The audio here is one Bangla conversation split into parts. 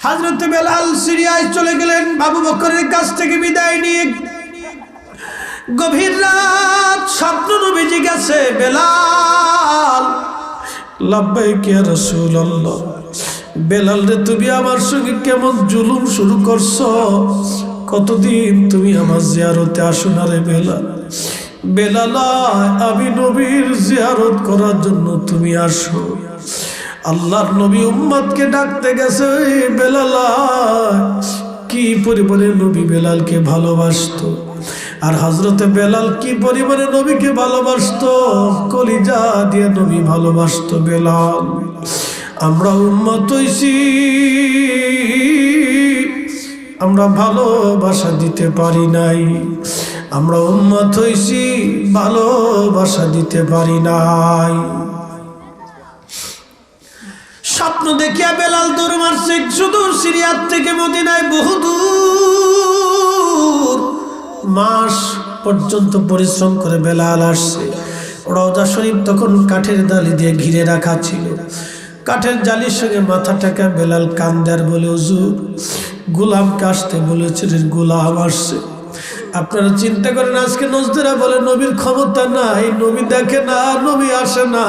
হযরত বেলাল সিরিয়ায় চলে গেলেন আবু বকরের কাছ থেকে বিদায় নিয়ে। গভীর রাত, স্বপ্ন নবীজি গেছে, বেলাল লাব্বাইক ইয়া রাসূলুল্লাহ। বেলাল রে, তুমি আমার সঙ্গে কেমন জুলুম শুরু করছো? কতদিন তুমি আমার জিয়ারতে আসো না রে বেলাল? বেলাল, আমি নবীর জিয়ারত করার জন্য তুমি আসো। আল্লাহর নবী উম্মতকে ডাকতে গেছে। বেলাল, কি পরিমাণে নবী বেলালকে ভালোবাসতো, আর হযরতে বেলাল কি পরিমাণে নবীকে ভালোবাসতো, কলিজা দিয়ে নবী ভালোবাসতো বেলাল। আমরা উম্মত হইছি, আমরা ভালোবাসা দিতে পারি নাই। আমরা উম্মত হইছি, ভালোবাসা দিতে পারি নাই। স্বপ্ন দেখিয়া বেলাল দৌড় মারছে। সুদূর সিরিয়ার থেকে মদিনায় বহুদূর মাস পর্যন্ত পরিশ্রম করে বেলাল আসছে। রওজা শরীফ তখন কাঠের জালি দিয়ে ঘিরে রাখা ছিল। কাঠের জালির সঙ্গে মাথাটাকে বেলাল কান্দে আর বলে, হুজুর, গোলামকে আসতে বলেছিলেন, গোলাম আসছে। আপনারা চিন্তা করেন, আজকে নজদেরা বলে নবীর ক্ষমতা নাই, নবী দেখে না, নবী আসে না,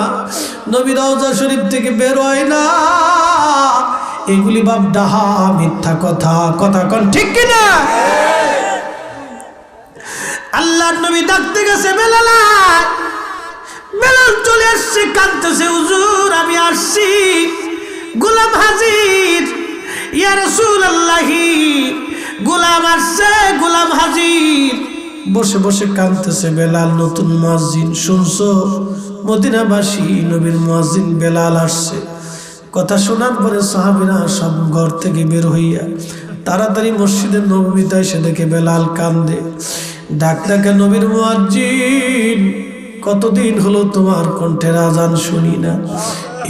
নবী রওজা শরীফ থেকে বের হয় না। এগুলি বাপ ডাহা, মিথ্যা কথা। কথা কোন ঠিক কিনা? আল্লাহর নবী ডাকতে গেছে বেলাল। বেলাল চলে আসছে, কাঁদতেছে, হুজুর আমি আসছি, গোলাম হাজির, ইয়া রাসূলুল্লাহ, গোলাম আসছে, গোলাম হাজির। বসে বসে কাঁদতেছে বেলাল। নতুন মুয়াজ্জিন, শুনছো মদিনাবাসী, নবীর মুয়াজ্জিন বেলাল আসছে। কথা শোনার পরে সাহাবীরা সব ঘর থেকে বের হইয়া তাড়াতাড়ি মসজিদের নববীতে এসে দেখে বেলাল কান্দে। ডাক ডাকে, নবীর মুয়াজ্জিন, কতদিন হলো তোমার কণ্ঠের আজান শুনি না,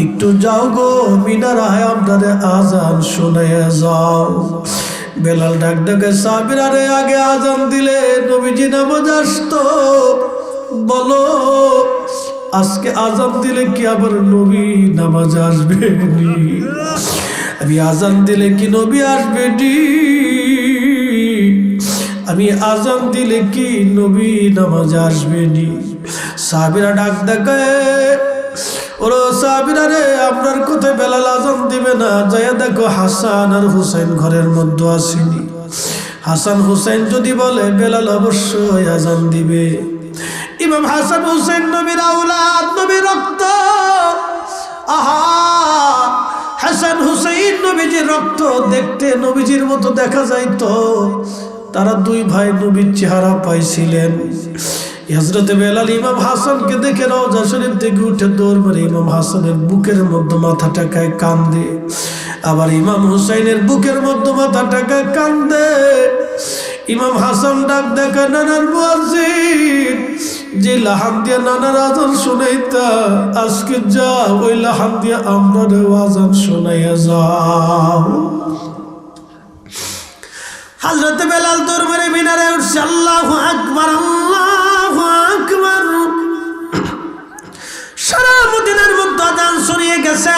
একটু যাও গো মিনারায় আপনারে আজান শুনাইয়া যাও। বেলাল ডাক ডাকে, সাহাবীরা রে, আগে আজান দিলে নবীজি নামাজ আসতো, বলো আজকে আজান দিলে কি আবার নবী নামাজ আসবে? আমি আজান দিলে কি নবী আসবে? আমি আজান দিলে কি নবী নামাজ আসবে? সাহাবীরা ডাক ডাকে, ওরে সাহাবীরা রে, আপনার কোথায় বেলাল আজান দিবে না? যাইয়া দেখো হাসান আর হুসাইন ঘরের মধ্যে আসেনি। হাসান হুসাইন যদি বলে বেলাল অবশ্যই আজান দিবে। ইমাম হাসান হুসাইন নবীর আওলাদ, নবীর রক্ত। আহা, হাসান হুসাইন নবীজির রক্ত, দেখতে নবীজির মতো দেখা যাইতো। তারা দুই ভাই নবীর চেহারা পাইছিলেন। হযরত বেলাল ইমাম হাসানকে দেখে রওজা শরীফ থেকে উঠে দৌড় মারে ইমাম হাসানের বুকের মধ্যে মাথা টাকায় কান্দে, আবার ইমাম হুসাইনের বুকের মধ্যে মাথা টাকায় কান্দে। ইমাম হাসান ডাক দেখা, নানার মুয়াজ্জিন, যে লাহান দিয়া নানার আজান শোনাইতা, আজকে যা ওই লাহান দিয়া আমরার আজান শোনাইয়া যাও। হযরত বেলাল দৌড় মারে মিনারে উঠছে, আল্লাহু আকবার, আল্লাহু আকবার। সারা মদিনার মধ্যে আজান শুনিয়ে গেছে।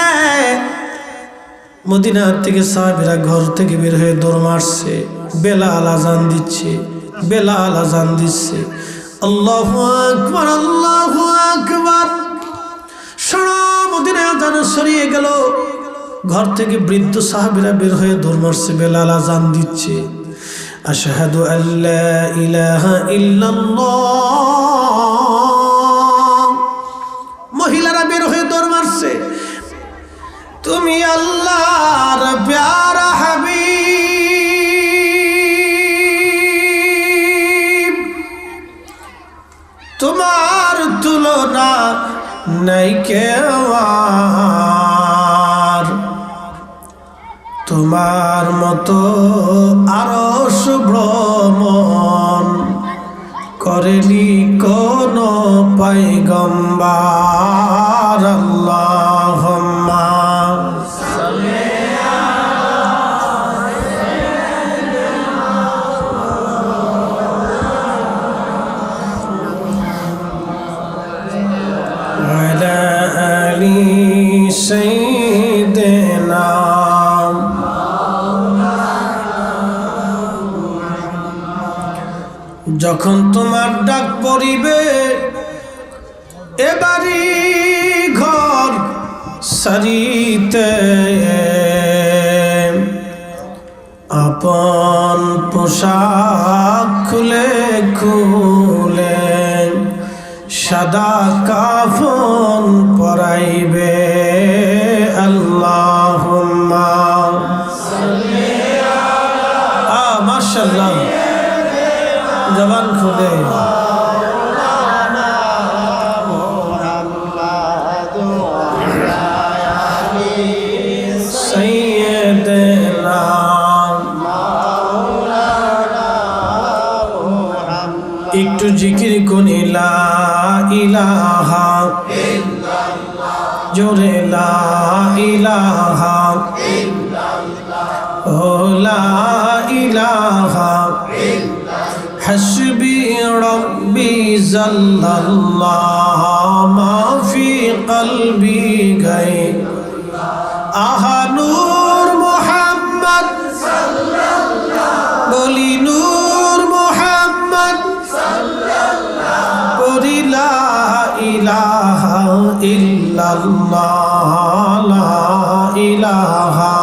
মদিনার থেকে সাহাবীরা ঘর থেকে বের হয়ে দৌড় মারছে। বেলাল আজান দিচ্ছে, বেলাল আজান দিচ্ছে, আল্লাহু আকবার, আল্লাহু আকবার। সারা মদিনায় আজান ছড়িয়ে গেল। ঘর থেকে বৃদ্ধ সাহাবীরা বের হয়ে দৌড় মারছে, বেলাল আজান দিচ্ছে, আশহাদু আল্লা ইলাহা ইল্লাল্লাহ। মহিলারা বের হয়ে দৌড় মারছে, তুমি আল্লাহর প্যারা হাবিব, তোমার তুলনা নাই কেউ আর, তোমার মতো আরশ ভ্রমণ করেনি কোন পয়গম্বর। আল্লাহুম্মা সাল্লি আলা আলি সাইয়্যিদিনা যখন তোমার ডাক পড়িবে এবারি ঘর সারিতে আপন পোশাক খুলে খুলে সাদা কাফন পরাইবে আল্লাহুম্মা মাশাআল্লাহ জবান খুলে সাইয়্যিদনা একটু জিকির করি লা ইলাহা ইল্লাল্লাহ জোরে লা ইলাহা ইল্লাল্লাহ ও লা ইলাহা ইল্লাল্লাহ হাসবি রাব্বি জাল্লাল্লাহ মা ফি কলবি গায়রুল্লাহ আহা নূর মুহাম্মদ সাল্লাল্লাহ বলি নূর মুহাম্মদ লা ইলাহা ইল্লাল্লাহ লা ইলাহা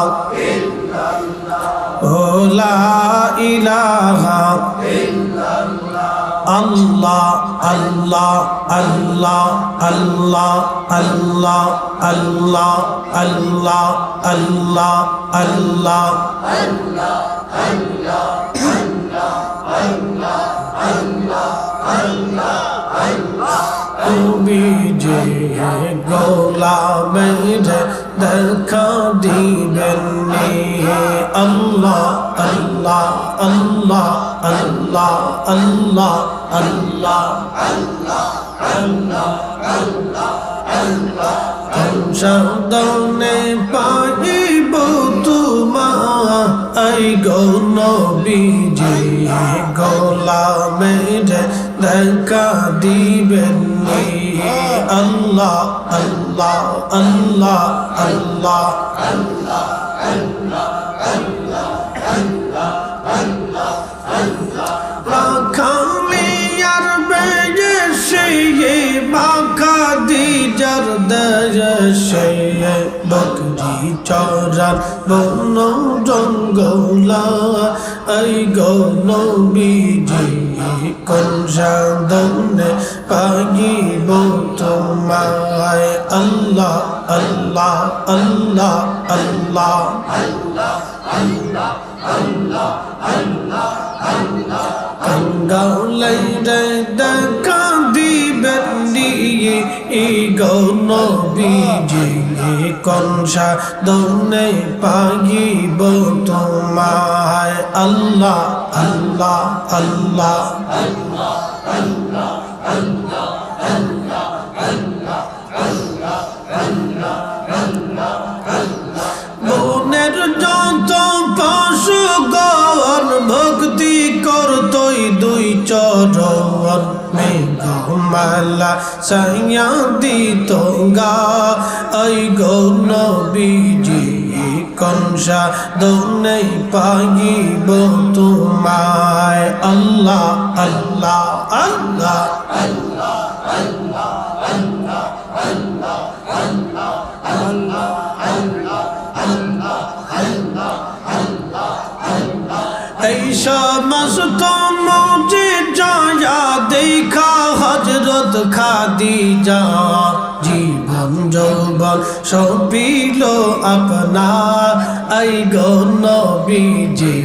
ইল্লাল্লাহ ও লা ইলাহা ইল্লাল্লাহ আল্লাহ আল্লাহ আল্লাহ আল্লাহ আল্লাহ আল্লাহ আল্লাহ আল্লাহ আল্লাহ আল্লাহ আল্লাহ আল্লাহ আল্লাহ আল্লাহ বিজে গোলামের দেখা দিবেন আল্লাহ আল্লাহ আল্লাহ আল্লাহ আল্লাহ আল্লাহ আল্লাহ আল্লাহ আল্লাহ আল্লাহ সাধনে পাইব তোমার আই গো নবীজি গোলামের দেখা দিবেন আল্লাহ আল্লাহ আল্লাহ আল্লাহ আল্লাহ আল্লাহ আল্লাহ আল্লাহ আল্লাহ আল্লাহ রাখালিয়ার বেজে সেই বাঁকা দিজার দেশে বকরি চরার বন জঙ্গলা আই গো নবীজি কোন সাধনে পাইব তোমায় আল্লাহ আল্লাহ আল্লাহ আল্লাহ আল্লাহ আল্লাহ আল্লাহ আল্লাহ আল্লাহ কাঙ্গালাই রে দেখা দিবেন নিয়ে গো নবীজি কোন সাধনে পাইব তোমায় আল্লাহ আল্লাহ আল্লাহ আল্লাহ আল্লাহ আল্লাহ আল্লাহ আল্লাহ আল্লাহ আল্লাহ আল্লাহ আল্লাহ মনের যত পশু গণ ভক্তি করতই দুই চরণ মেঘমালা সাইয়া দিত গা আই গো নবীজি কোন সাধনে পাইব তোমায় আল্লাহ আল্লাহ আল্লাহ আল্লাহ আল্লাহ আল্লাহ আল্লাহ আল্লাহ আল্লাহ আল্লাহ আল্লাহ আল্লাহ আল্লাহ আল্লাহ এই সমস্ত মুজিজা দেখা হযরত খাদিজা জীবন যৌবন সপিল আপনার আই গো নবীজি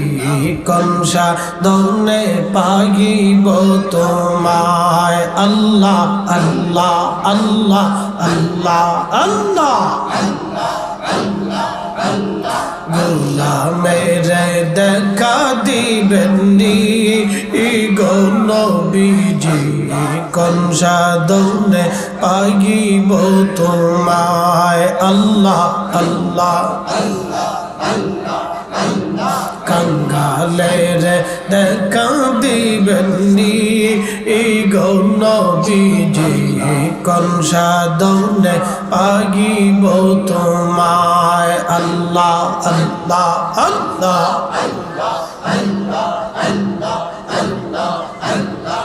কোন সাধনে পাইব তোমায় আল্লাহ আল্লাহ আল্লাহ আল্লাহ আল্লাহ আল্লাহ আল্লাহ আল্লাহ গোলামের দেখা দিবেন গো নবীজি কোন সাধনে পাইব তোমায় আল্লাহ আল্লাহ আল্লাহ আল্লাহ আল্লাহ কাঙ্গালের দেখা দিবেন গো নবীজি কোন সাধনে পাইব তোমায় আল্লাহ আল্লাহ আল্লাহ আল্লাহ আল্লাহ আল্লাহ আল্লাহ আল্লাহ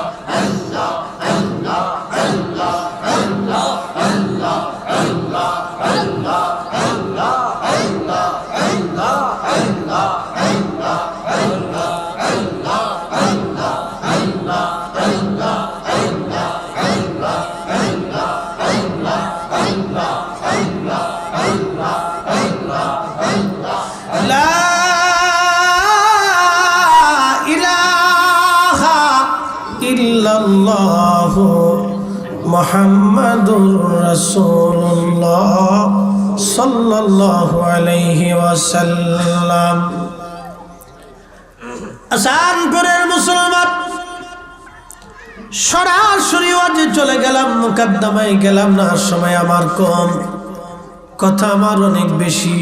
মুহাম্মাদুর রাসূলুল্লাহ সাল্লাল্লাহু আলাইহি ওয়াসাল্লাম। আসানপুরের মুসলমান সরাসরি ওয়াজে চলে গেলাম, মুকদ্দমায় গেলাম না, সময় আমার কম, কথা আমার অনেক বেশি।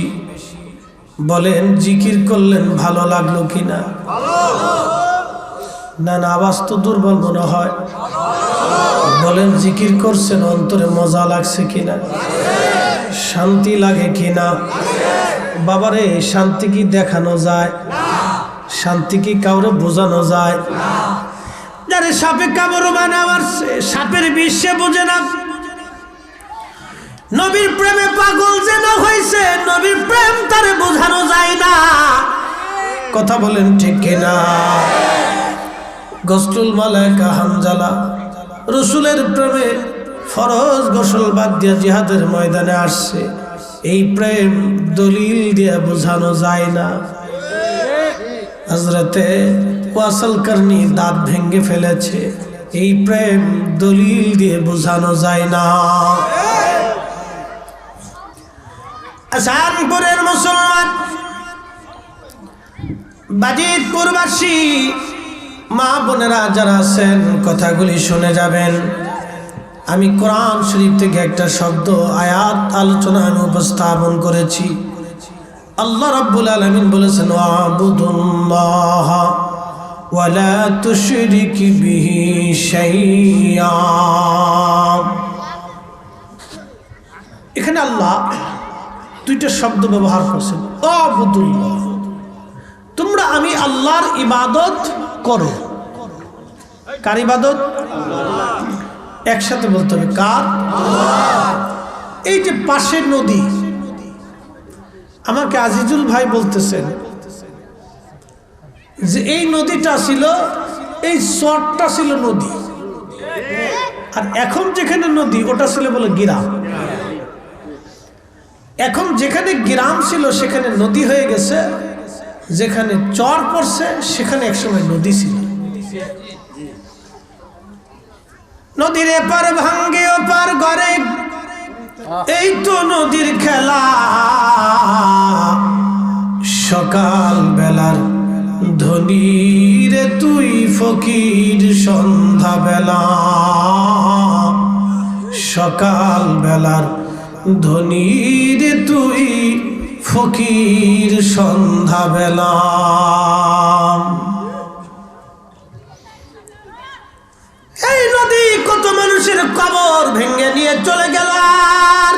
বলেন জিকির করলেন ভালো লাগলো কিনা? না না, আওয়াজ তো দুর্বল মনে হয়। বলেন জিকির করছেন, অন্তরে মজা লাগছে কিনা? শান্তি লাগে কিনা? বাবারে শান্তি কি দেখানো যায়? শান্তি কি কাউরে বোঝানো যায়? যারে সাপে কামড় মানে আমার সাপের বিশ্বে বোঝে না। নবীর প্রেমে পাগল যেন হয়েছে, নবীর প্রেম তারে বোঝানো যায় না। কথা বলেন ঠিক কিনা? গসলুল মালাইকা হানজালা রসুলের প্রেমে ফরজ গোসল বাদ দিয়া জিহাদের ময়দানে আসছে। এই প্রেম দলিল দিয়ে বোঝানো যায় না। হযরতে ওয়াসল করনি দাঁত ভেঙে ফেলেছে, এই প্রেম দলিল দিয়ে বোঝানো যায় না। আসানপুরের মুসলমান বাজিতপুরবাসী মা বোনেরা যারা আছেন কথাগুলি শুনে যাবেন। আমি কোরআন শরীফ থেকে একটা শব্দ আয়াত আলোচনা আমি উপস্থাপন করেছি। আল্লাহ রাব্বুল আলামিন বলেছেন ওয়াবুদুল্লাহ ওয়ালা তুশরিক বিহি শাইআ। এখানে আল্লাহ দুইটা শব্দ ব্যবহার করছেন। ওয়াবুদুল্লাহ, তোমরা আমি আল্লাহর ইবাদত করো। কার ইবাদত? একসাথে বলতে হবে কার? এই যে পাশে নদী, আমাকে আজিজুল ভাই বলতেছেন যে এই নদীটা ছিল, এই চরটা ছিল নদী, আর এখন যেখানে নদী ওটা ছিল বলে গ্রাম। এখন যেখানে গ্রাম ছিল সেখানে নদী হয়ে গেছে, যেখানে চর পড়ছে সেখানে একসময় নদী ছিল। নদীর এপার ভাঙ্গে ওপার গড়ে, এই তো নদীর খেলা। সকাল বেলার ধনী রে তুই ফকির সন্ধ্যা বেলা। সকাল বেলার ধনী রে তুই ফকির সন্ধ্যা বেলা। এই নদী কত মানুষের কবর ভেঙে নিয়ে চলে গেল, আর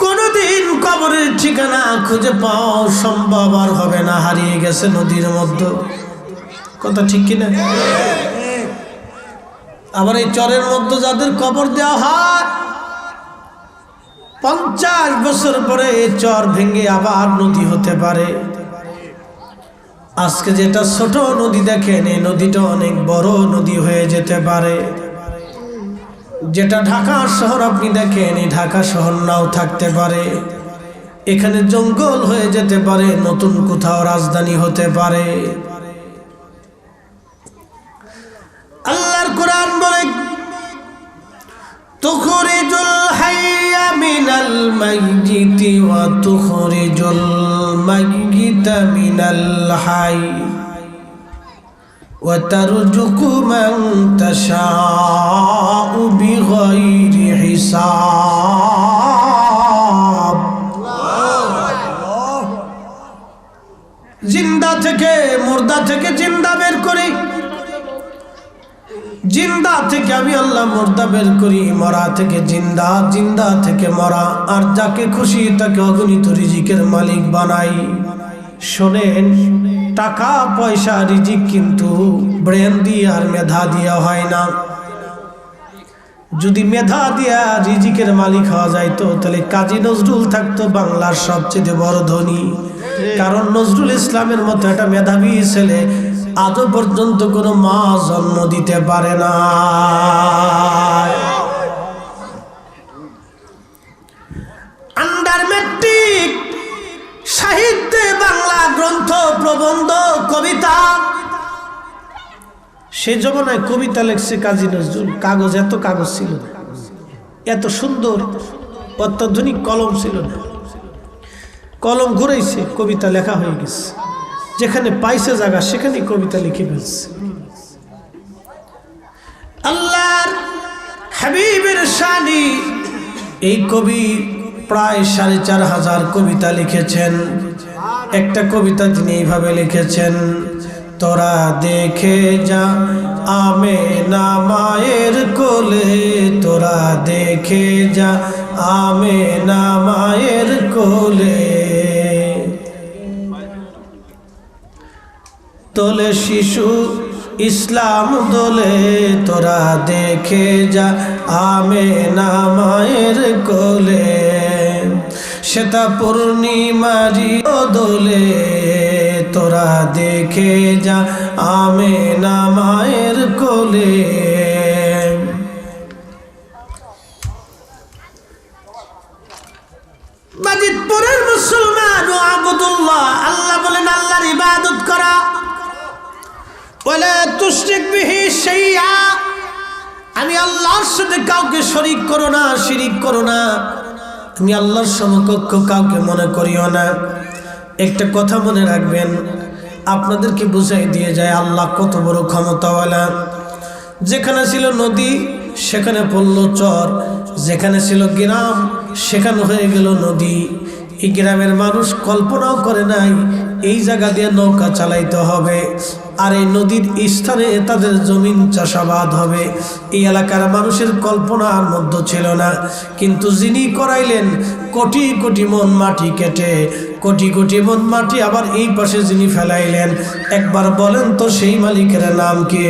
কোনদিন কবরের ঠিকানা খুঁজে পাওয়া সম্ভব আর হবে না, হারিয়ে গেছে নদীর মধ্যে। কথা ঠিক কিনা? আবার এই চরের মধ্যে যাদের কবর দেওয়া হয় 50 বছর পরে এই চর ভেঙে আবার নদী হতে পারে। আজকে যেটা ছোট নদী দেখেন, এই নদীটা অনেক বড় নদী হয়ে যেতে পারে। যেটা ঢাকা শহর আপনি দেখেন, এই ঢাকা শহর নাও থাকতে পারে। এখানে জঙ্গল হয়ে যেতে পারে, নতুন কোথাও রাজধানী হতে পারে। আল্লাহর কোরআন বলে তুখরিজুল হাইয়া মিনাল মাইয়িতি ওয়া তুখরিজুল মাইয়িতা মিনাল হাই ওয়া তারযুকু মান তাশাউ বিগাইরি হিসাব। জিন্দা থেকে মুর্দা থেকে জিন্দা বের করি, জিন্দা থেকে আমি আল্লাহ মুর্দা বের করি, মরা থেকে জিন্দা, জিন্দা থেকে মরা, আর যাকে খুশি তাকে অগণিত রিজিকের মালিক বানাই। শোনেন, টাকা পয়সা রিজিক কিন্তু ব্রেন দিয়ে আর মেধা দিয়া হয় না। যদি মেধা দিয়া রিজিকের মালিক হওয়া যাইতো তাহলে কাজী নজরুল থাকতো বাংলার সবচেয়ে বড় ধনী। কারণ নজরুল ইসলামের মতো একটা মেধাবী ছেলে আজও পর্যন্ত কোনো মা জন্ম দিতে পারে না। আন্ডার ম্যাট্রিক সাহিত্যে বাংলা গ্রন্থ, প্রবন্ধ, কবিতা সেই জমানায় কবিতা লেখছে কাজী নজরুল। কাগজ, এত কাগজ ছিল না, এত সুন্দর অত্যাধুনিক কলম ছিল না। কলম ঘুরাইছে, কবিতা লেখা হয়ে গেছে। যেখানে পাইছে জায়গা সেখানে কবিতা লিখে ফেলছে। আল্লাহর হাবিবের শানি এই কবি প্রায় ৪৫০০ কবিতা লিখেছেন। একটা কবিতা তিনি এইভাবে লিখেছেন, তোরা দেখে যা আমেনা মায়ের কোলে, তোরা দেখে যা আমেনা মায়ের কোলে, তোলে শিশু ইসলাম দোলে, তোরা দেখে যা আমেনা মায়ের কোলে, শ্বেতা পূর্ণিমারি দোলে, তোরা দেখে যা আমেনা মায়ের কোলে। বাজিতপুরের মুসলমান ও আবুদুল্লাহ, আল্লাহ বলেন আল্লাহর ইবাদত করা, ওয়ালা তুশরিক বিহি শাইআ, আমি আল্লাহর সাথে কাউকে শরীক করো না, শিরিক করো না, তুমি আল্লাহর সমকক্ষ কাউকে মনে করিও না। একটা কথা মনে রাখবেন, আপনাদেরকে বুঝাই দিয়ে যায় আল্লাহ কত বড় ক্ষমতাওয়ালা। যেখানে ছিল নদী সেখানে পড়ল চর, যেখানে ছিল গ্রাম সেখানে হয়ে গেল নদী। এই গ্রামের মানুষ কল্পনাও করে নাই এই জায়গা দিয়ে নৌকা চালাইতে হবে, আর এই নদীর স্থানে তাদের জমিন চাষাবাদ হবে। এই এলাকার মানুষের কল্পনার মধ্যে ছিল না, কিন্তু যিনি করাইলেন কোটি কোটি মন মাটি কেটে, কোটি কোটি মন মাটি আবার এই পাশে যিনি ফেলাইলেন, একবার বলেন তো সেই মালিকের নাম কি?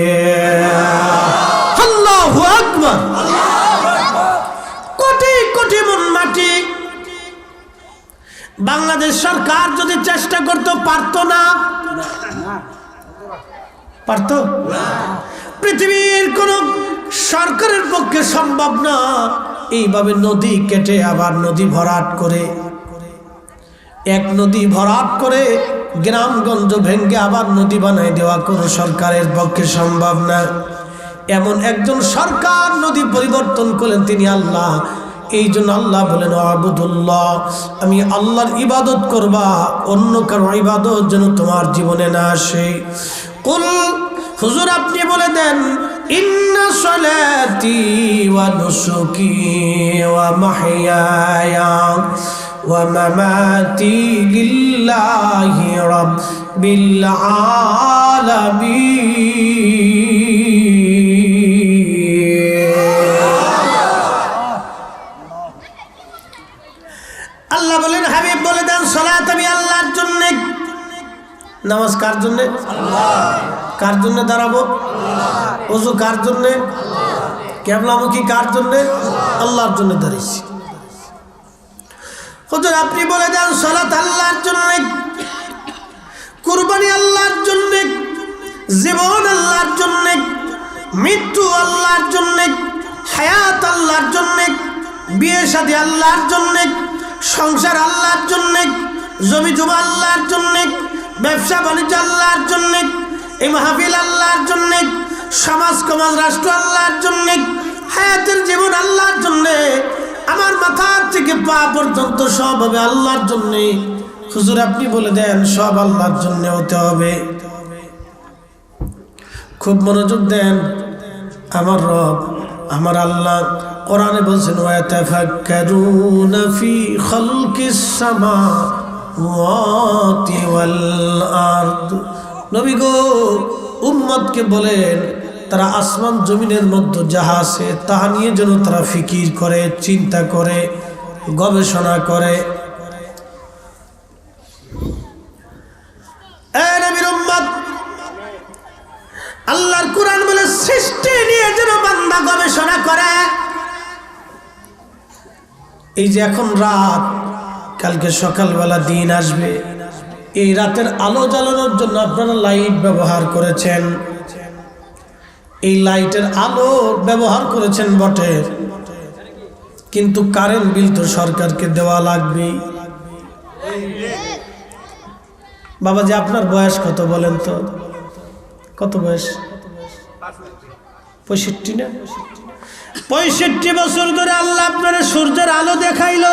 আল্লাহু আকবার। কোটি কোটি মন মাটি বাংলাদেশ সরকার যদি চেষ্টা করতো পারতো না? পারতো? পৃথিবীর কোন সরকারের পক্ষে সম্ভব না এইভাবে নদী কেটে আবার নদী ভরাট করে, এক নদী ভরাট করে গ্রামগঞ্জ ভেঙ্গে আবার নদী বানাই দেওয়া কোন সরকারের পক্ষে সম্ভব না। এমন একজন সরকার নদী পরিবর্তন করলেন, তিনি আল্লাহ। এই জন্য আল্লাহ বলেন আবুদুল্লাহ, আমি আল্লাহর ইবাদত করবা, অন্য কারো ইবাদত যেন তোমার জীবনে না আসে। কুল, হুজুর আপনি বলে দেন, ইন্না সলাতি ওয়া নুসুকি ওয়া মাহইয়ায়া ওয়া মামাতি লিল্লাহি রাব্বিল আলামিন। আল্লাহ বলেন, হাবিব বলে দেন, সালাত আমি আল্লাহর জন্য। নামাজ কার জন্য? আল্লাহ। কার জন্য দাঁড়াবো? ওযু কার জন্য? কিবলামুখী কার জন্য? আল্লাহর জন্য দাঁড়িয়েছি। হুজুর আপনি বলে দেন, সালাত আল্লাহর জন্য, কুরবানি আল্লাহর জন্য, জীবন আল্লাহর জন্য, মৃত্যু আল্লাহর জন্য, হায়াত আল্লাহর জন্য, বিয়ে শাদী আল্লাহর জন্য, সংসার আল্লাহর জন্য, জমি জমা আল্লাহর জন্য, ব্যবসা বাণিজ্য আল্লাহর জন্য, এই মাহফিল আল্লাহর জন্য, সমাজ সমাজ রাষ্ট্র আল্লাহর জন্য, হায়াতের জীবন আল্লাহর জন্য, আমার মাথা থেকে পা পর্যন্ত সব হবে আল্লাহর জন্য। হুজুর আপনি বলে দেন, সব আল্লাহর জন্য হতে হবে। খুব মনোযোগ দেন, আমার রব আমার আল্লাহ কোরআনে বলছেন, ওয়াতাফাক্কারুনা ফি খালকিস সামাওয়াতি ওয়াল আরদ। নবী গো, উম্মতকে বলেন তারা আসমান জমিনের মধ্যে যাহা আছে তাহা নিয়ে যেন তারা ফিকির করে, চিন্তা করে, গবেষণা করে। নবীর উম্মত, আল্লাহর কোরআন বলে সৃষ্টি নিয়ে যেন বান্দা গবেষণা করে। এই যে এখন রাত, কালকে সকালবেলা দিন আসবে, এই রাতের আলো জ্বালানোর জন্য আপনারা লাইট ব্যবহার করেছেন। এই লাইটের আলো ব্যবহার করেছেন বটে, কিন্তু কারেন্ট বিল তো সরকারকে দেওয়া লাগবে। বাবাজি আপনার বয়স কত বলেন তো? কত বয়স? 65 না 65 বছর ধরে আল্লাহ আপনার সূর্যের আলো দেখাইলো,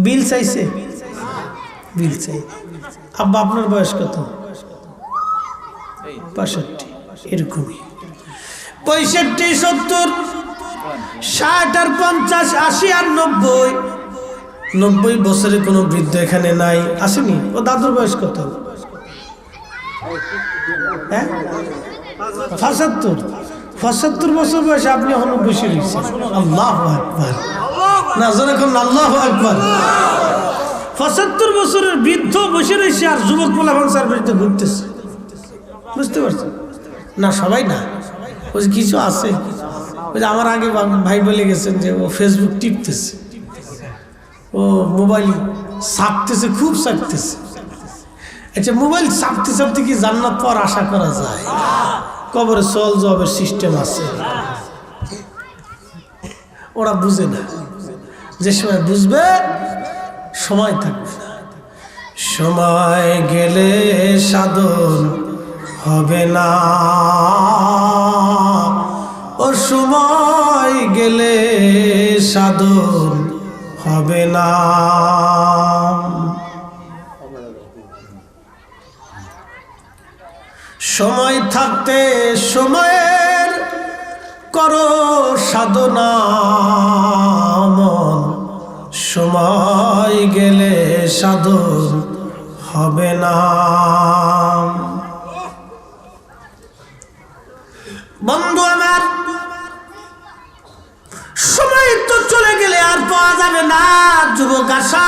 বিল চাইছে? বিল চাই। আব্বা আপনার বয়স কত? 65 এরকমই। 65, 70, 60 আর 50, 80 আর 90। 90 বছরে কোনো বৃদ্ধ এখানে নাই, আসেনি? ও দাদুর বয়স কত? 75 বছর বয়সে আপনি এখনো বসে রয়েছেন। আল্লাহু আকবার, না যখন আল্লাহু আকবার। 75 বছরের বৃদ্ধ বসে রয়েছে আর যুবক পোলা ভাঙসার বাড়িতে ঘুরতেছে, বুঝতে পারছেন না? সবাই না, ওই কিছু আছে। ওই যে আমার আগে ভাই বলে গেছেন যে ও ফেসবুক টিপতেছে, ও মোবাইল চাপতেছে, খুব চাপতেছে। আচ্ছা, মোবাইল চাপতে চাপতে কি জান্নাত পাওয়ার আশা করা যায়? কবরে সওয়াল জবাবের সিস্টেম আছে, ওরা বুঝে না। যে সময় বুঝবে সময় থাকবে না। সময় গেলে সাধন হবে না, ও সময় গেলে সাধন হবে না। সময় থাকতে সময়ের করো সাধনা, মন সময় গেলে সাধন হবে না। বন্ধু আমার, সময় তো চলে গেলে আর পাওয়া যাবে না। যুবক আশা,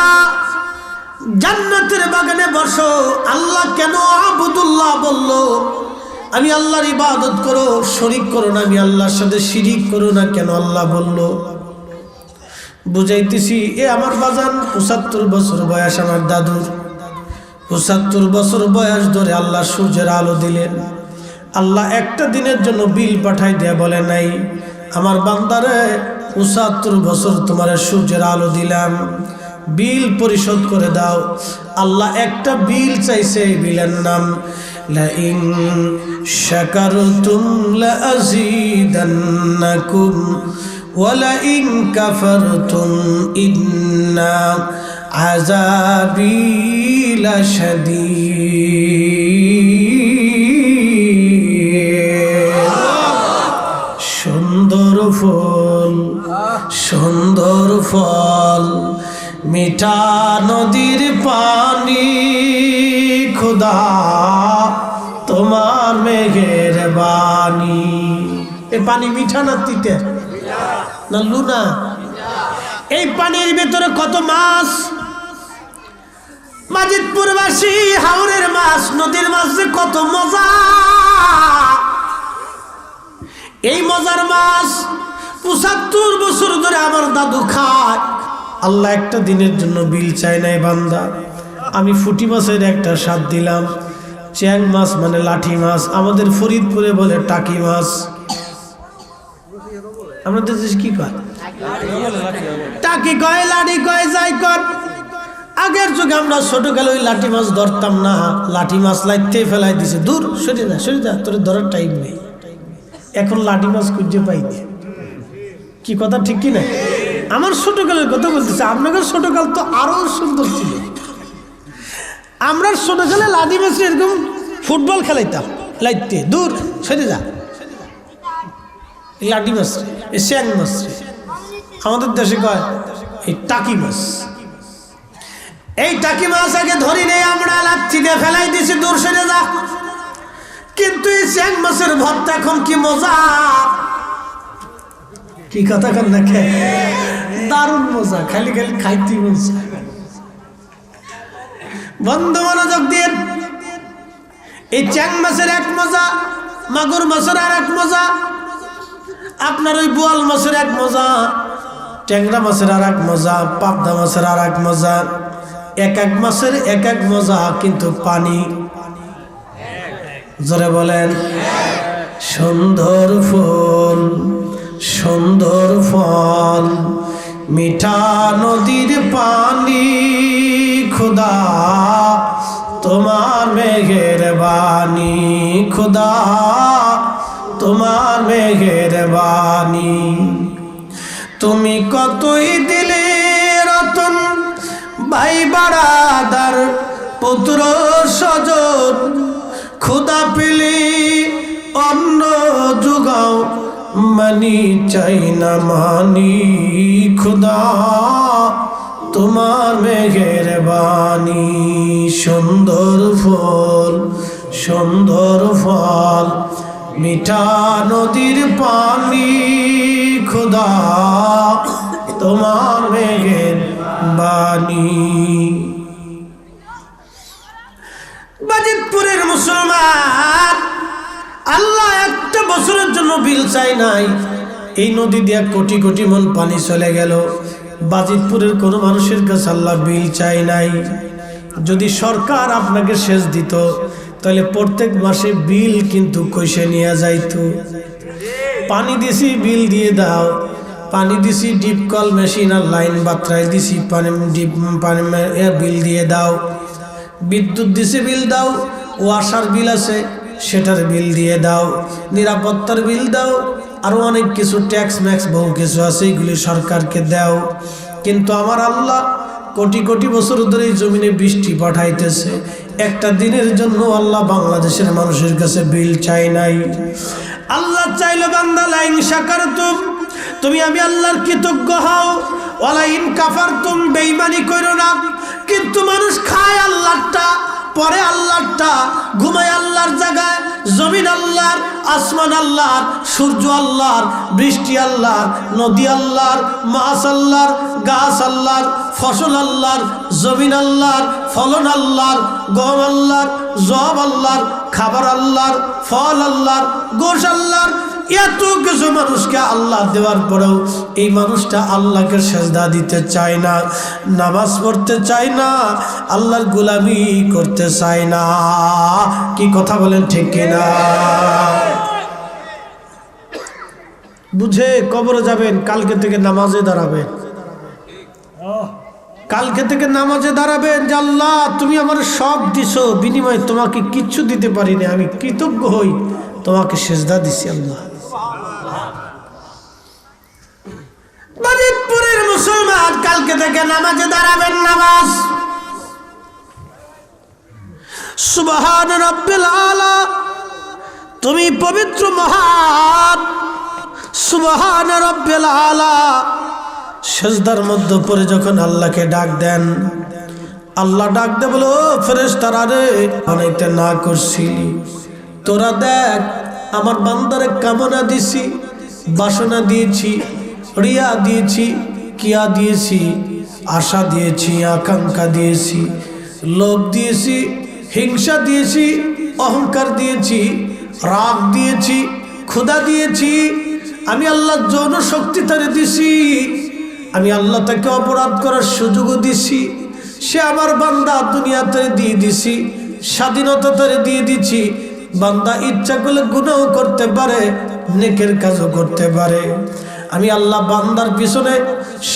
জান্নাতের বাগানে বসো। আল্লাহ কেন আবুদুল্লাহ বলল? আমি আল্লাহর ইবাদত করো, শরীক করো না, আমি আল্লাহর সাথে শিরিক করো না, কেন আল্লাহ বলল? বুঝাইতেছি। এ আমার বাজান 75 বছর বয়স আমার দাদুর। 75 বছর বয়স ধরে আল্লাহ সূর্যের আলো দিলেন। আল্লাহ একটা দিনের জন্য বিল পাঠাই দেয়া বলে নাই, আমার বান্দারে 75 বছর তোমার সূর্যের আলো দিলাম, বিল পরিশোধ করে দাও। আল্লাহ একটা বিল চাইছে, বিলের নাম লাইন শাকারতুম লাযীদান্নাকুম ওয়া লাইন কাফারতুম ইন্না আযাবী লাশাদীদ। সুন্দর ফুল, সুন্দর ফল, মিঠা নদীর পানি, খোদা তোমার মেঘের বাণী। এ পানি মিঠা না তিতে না লুনা? এই পানির ভেতরে কত মাছ। মাজিদপুরবাসী হাওরের মাছ, নদীর মাছে কত মজা। এই মজার মাছ 75 বছর ধরে আমার দাদু খায়। আল্লাহ একটা দিনের জন্য বিল চাই নাই বান্দা। আমি ফুটি মাছের একটা স্বাদ দিলাম। চ্যাং মাছ মানে লাঠি মাছ, আমাদের ফরিদপুরে বলে টাকি মাছ। আমাদের দেশে কি কয়? টাকি কয়, লাঠি কয়, যাই কর। আগের যুগে আমরা ছোটকালে ওই লাঠি মাছ ধরতাম না, লাঠি মাছ লাইতে ফেলাই দিছে, দূর সরে যা, সরে যা, তোর ধরার টাইম নেই। এখন লাঠি মাছ খুঁজে পাইনি। কি কথা ঠিক কি না? আমার ছোটকালের কথা বলতেছে, আপনাদের ছোটকাল তো আরো সুন্দর ছিল। আমরা ছোটকালে লাঠি মাছ এরকম ফুটবল খেলাইতাম, লাইতে দূর সরে যা। লাঠি মাছ, শ্যাং মাছ, আমাদের দেশে কয় এই টাকি মাছ। এই টাকি মাছ আগে ধরি নেই আমরা, লাঠি দিয়ে ফেলাই দিছি, দূর সরে যা। কিন্তু এই শ্যাং মাছের ভর্তা এখন কি মজা! কি কথা কন না, দারুণ মজা, খালি খালি খাইতে মজা। বন্ধু মনোযোগ দিয়ে, এই চ্যাং মাছের এক মজা, মাগুর মাছের আর এক মজা, আপনার ওই বোয়াল মাছের এক মজা, ট্যাংরা মাছের আর এক মজা, পাবদা মাছের আর এক মজা। এক এক মাছের এক এক মজা, কিন্তু পানি জোরে বলেন। সুন্দর ফুল, সুন্দর ফল, মিঠা নদীর পানি, খোদা তোমার মেঘের বাণী, খোদা তোমার মেহেরবানি। তুমি কতই দিলে রতন ভাই বাড়াদার পুত্র স্বজন, খুদা পেলে অন্ন যোগাও মানি চাই না মানি, খুদা তোমার মেহেরবানি। সুন্দর ফুল সুন্দর ফল মিঠা নদীর পানি, খুদা তোমার মেহেরবানি। বাজিতপুরের মুসলমান, আল্লাহ একটা বছরের জন্য বিল চাই নাই। এই নদী দিয়ে কোটি কোটি মন পানি চলে গেল, বাজিতপুরের কোনো মানুষের কাছে আল্লাহ বিল চাই নাই। যদি সরকার আপনাকে সেচ দিত তাহলে প্রত্যেক মাসে বিল কিন্তু কইসে নিয়ে যাইতো। পানি দিছি বিল দিয়ে দাও, পানি দিছি ডিপ কল মেশিন আর লাইন বাতরাই দিছি পানি ডিপ পানি বিল দিয়ে দাও, বিদ্যুৎ দিছি বিল দাও, ওয়াসার বিল আছে সেটার বিল দিয়ে দাও, নিরাপত্তার বিল দাও, আরো অনেক কিছু ট্যাক্স ম্যাক্স বহু কিছু আছে, এগুলি সরকারকে দাও। কিন্তু আমার আল্লাহ কোটি কোটি বছর ধরে এই জমিনে বৃষ্টি পাঠাইতেছে, একটা দিনের জন্য আল্লাহ বাংলাদেশের মানুষের কাছে বিল চাই নাই। আল্লাহ চাইলো বান্দা লাইন শাকারতুম, তুমি আমি আল্লাহর কৃতজ্ঞ হও, ওয়ালাইন কাফারতুম, বেঈমানি করো না। কিন্তু মানুষ খায় আল্লাহরটা, পরে আল্লাহরটা, ঘুমায় আল্লাহর জায়গায়, জমিন আল্লাহর, আসমান আল্লাহর, সূর্য আল্লাহর, বৃষ্টি আল্লাহর, নদী আল্লাহর, মাছ আল্লাহর, গাছ আল্লাহর, ফসল আল্লাহর, জমিন আল্লাহর, ফলন আল্লাহর, গম আল্লাহর, জব আল্লাহর, খাবার আল্লাহর, ফল আল্লাহর, গোশ আল্লাহর। এত কিছু মানুষকে আল্লাহ দেওয়ার পরেও এই মানুষটা আল্লাহকে সেজদা দিতে চায় না, নামাজ পড়তে চায় না, আল্লাহর গোলামি করতে চায় না। কি কথা বলেন ঠিক কিনা? বুঝে কবরে যাবেন, কালকে থেকে নামাজে দাঁড়াবেন, কালকে থেকে নামাজে দাঁড়াবেন যে আল্লাহ তুমি আমার সব দিছো, বিনিময়ে তোমাকে কিচ্ছু দিতে পারিনি, আমি কৃতজ্ঞ হই, তোমাকে সেজদা দিছি আল্লাহ। বাজিতপুরের মুসলমান, কালকে থেকে নামাজে দাঁড়াবেন, নামাজ। সুবহান রাব্বিল আলা, তুমি পবিত্র মহান, সুবহান রাব্বিল আলা। সেজদার মধ্যে পড়ে যখন আল্লাহকে ডাক দেন, আল্লাহ ডাক দে বলো ফেরেশতারা রে, বানাইতে না করছিলি, তোরা দেখ আমার বান্দারে কামনা দিছি, বাসনা দিয়েছি, রিয়া দিয়েছি, কিয়া দিয়েছি, আশা দিয়েছি, আকাঙ্ক্ষা দিয়েছি, লোভ দিয়েছি, হিংসা দিয়েছি, অহংকার দিয়েছি, রাগ দিয়েছি, ক্ষুধা দিয়েছি। আমি আল্লাহ যৌন শক্তি তারে দিছি, আমি আল্লাহ তাকে অপরাধ করার সুযোগও দিছি। সে আমার বান্দা দুনিয়াতে দিয়ে দিছি, স্বাধীনতা তারে দিয়ে দিছি। বান্দা ইচ্ছা করলে গুনাহও করতে পারে, নেকের কাজও করতে পারে। আমি আল্লাহ বান্দার পিছনে,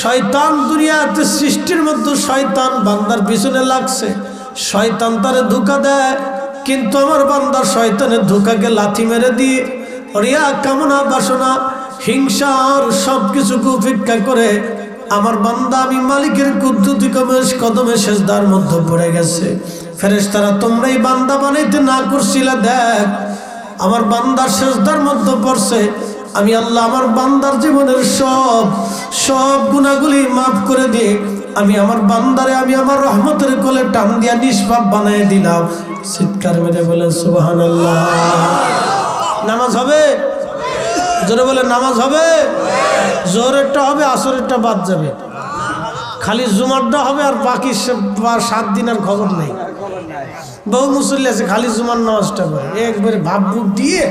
শয়তান দুনিয়াতে সৃষ্টির মধ্যে শয়তান বান্দার পিছনে লাগছে, শয়তান তারে ধোঁকা দেয়, কিন্তু আমার বান্দার শয়তানের ধোঁকাকে লাথি মেরে দিয়ে রিয়া, কামনা, বাসনা, হিংসা আর সব কিছুকে উপেক্ষা করে আমার বান্দা আমি মালিকের কুদরতি কদমে সেজদার মধ্যে পড়ে গেছে। ফেরেশতারা তোমরা এই বান্দা বানাইতে না করছিলা, দেখ আমার বান্দার সেজদার মধ্যে পড়ছে, আমি আল্লাহ আমার বান্দার জীবনের সব গুনাহগুলি মাফ করে দিয়ে আমি আমার বান্দারে আমি আমার রহমতের কোলে টান দিয়া নিষ্পাপ বানিয়ে দিলাম। চিৎকার মেরে বলেন সুবহানাল্লাহ। নামাজ হবে? জোরে বলে নামাজ হবে? জোরেরটা হবে, আসরেরটা বাদ যাবে, খালি জুমারটা হবে, আর বাকি 7 দিন আর খবর নেই। বহু মুসল্লি আছে খালি জুমার নামাজটা করে, একবারে ভাব বুক দিয়ে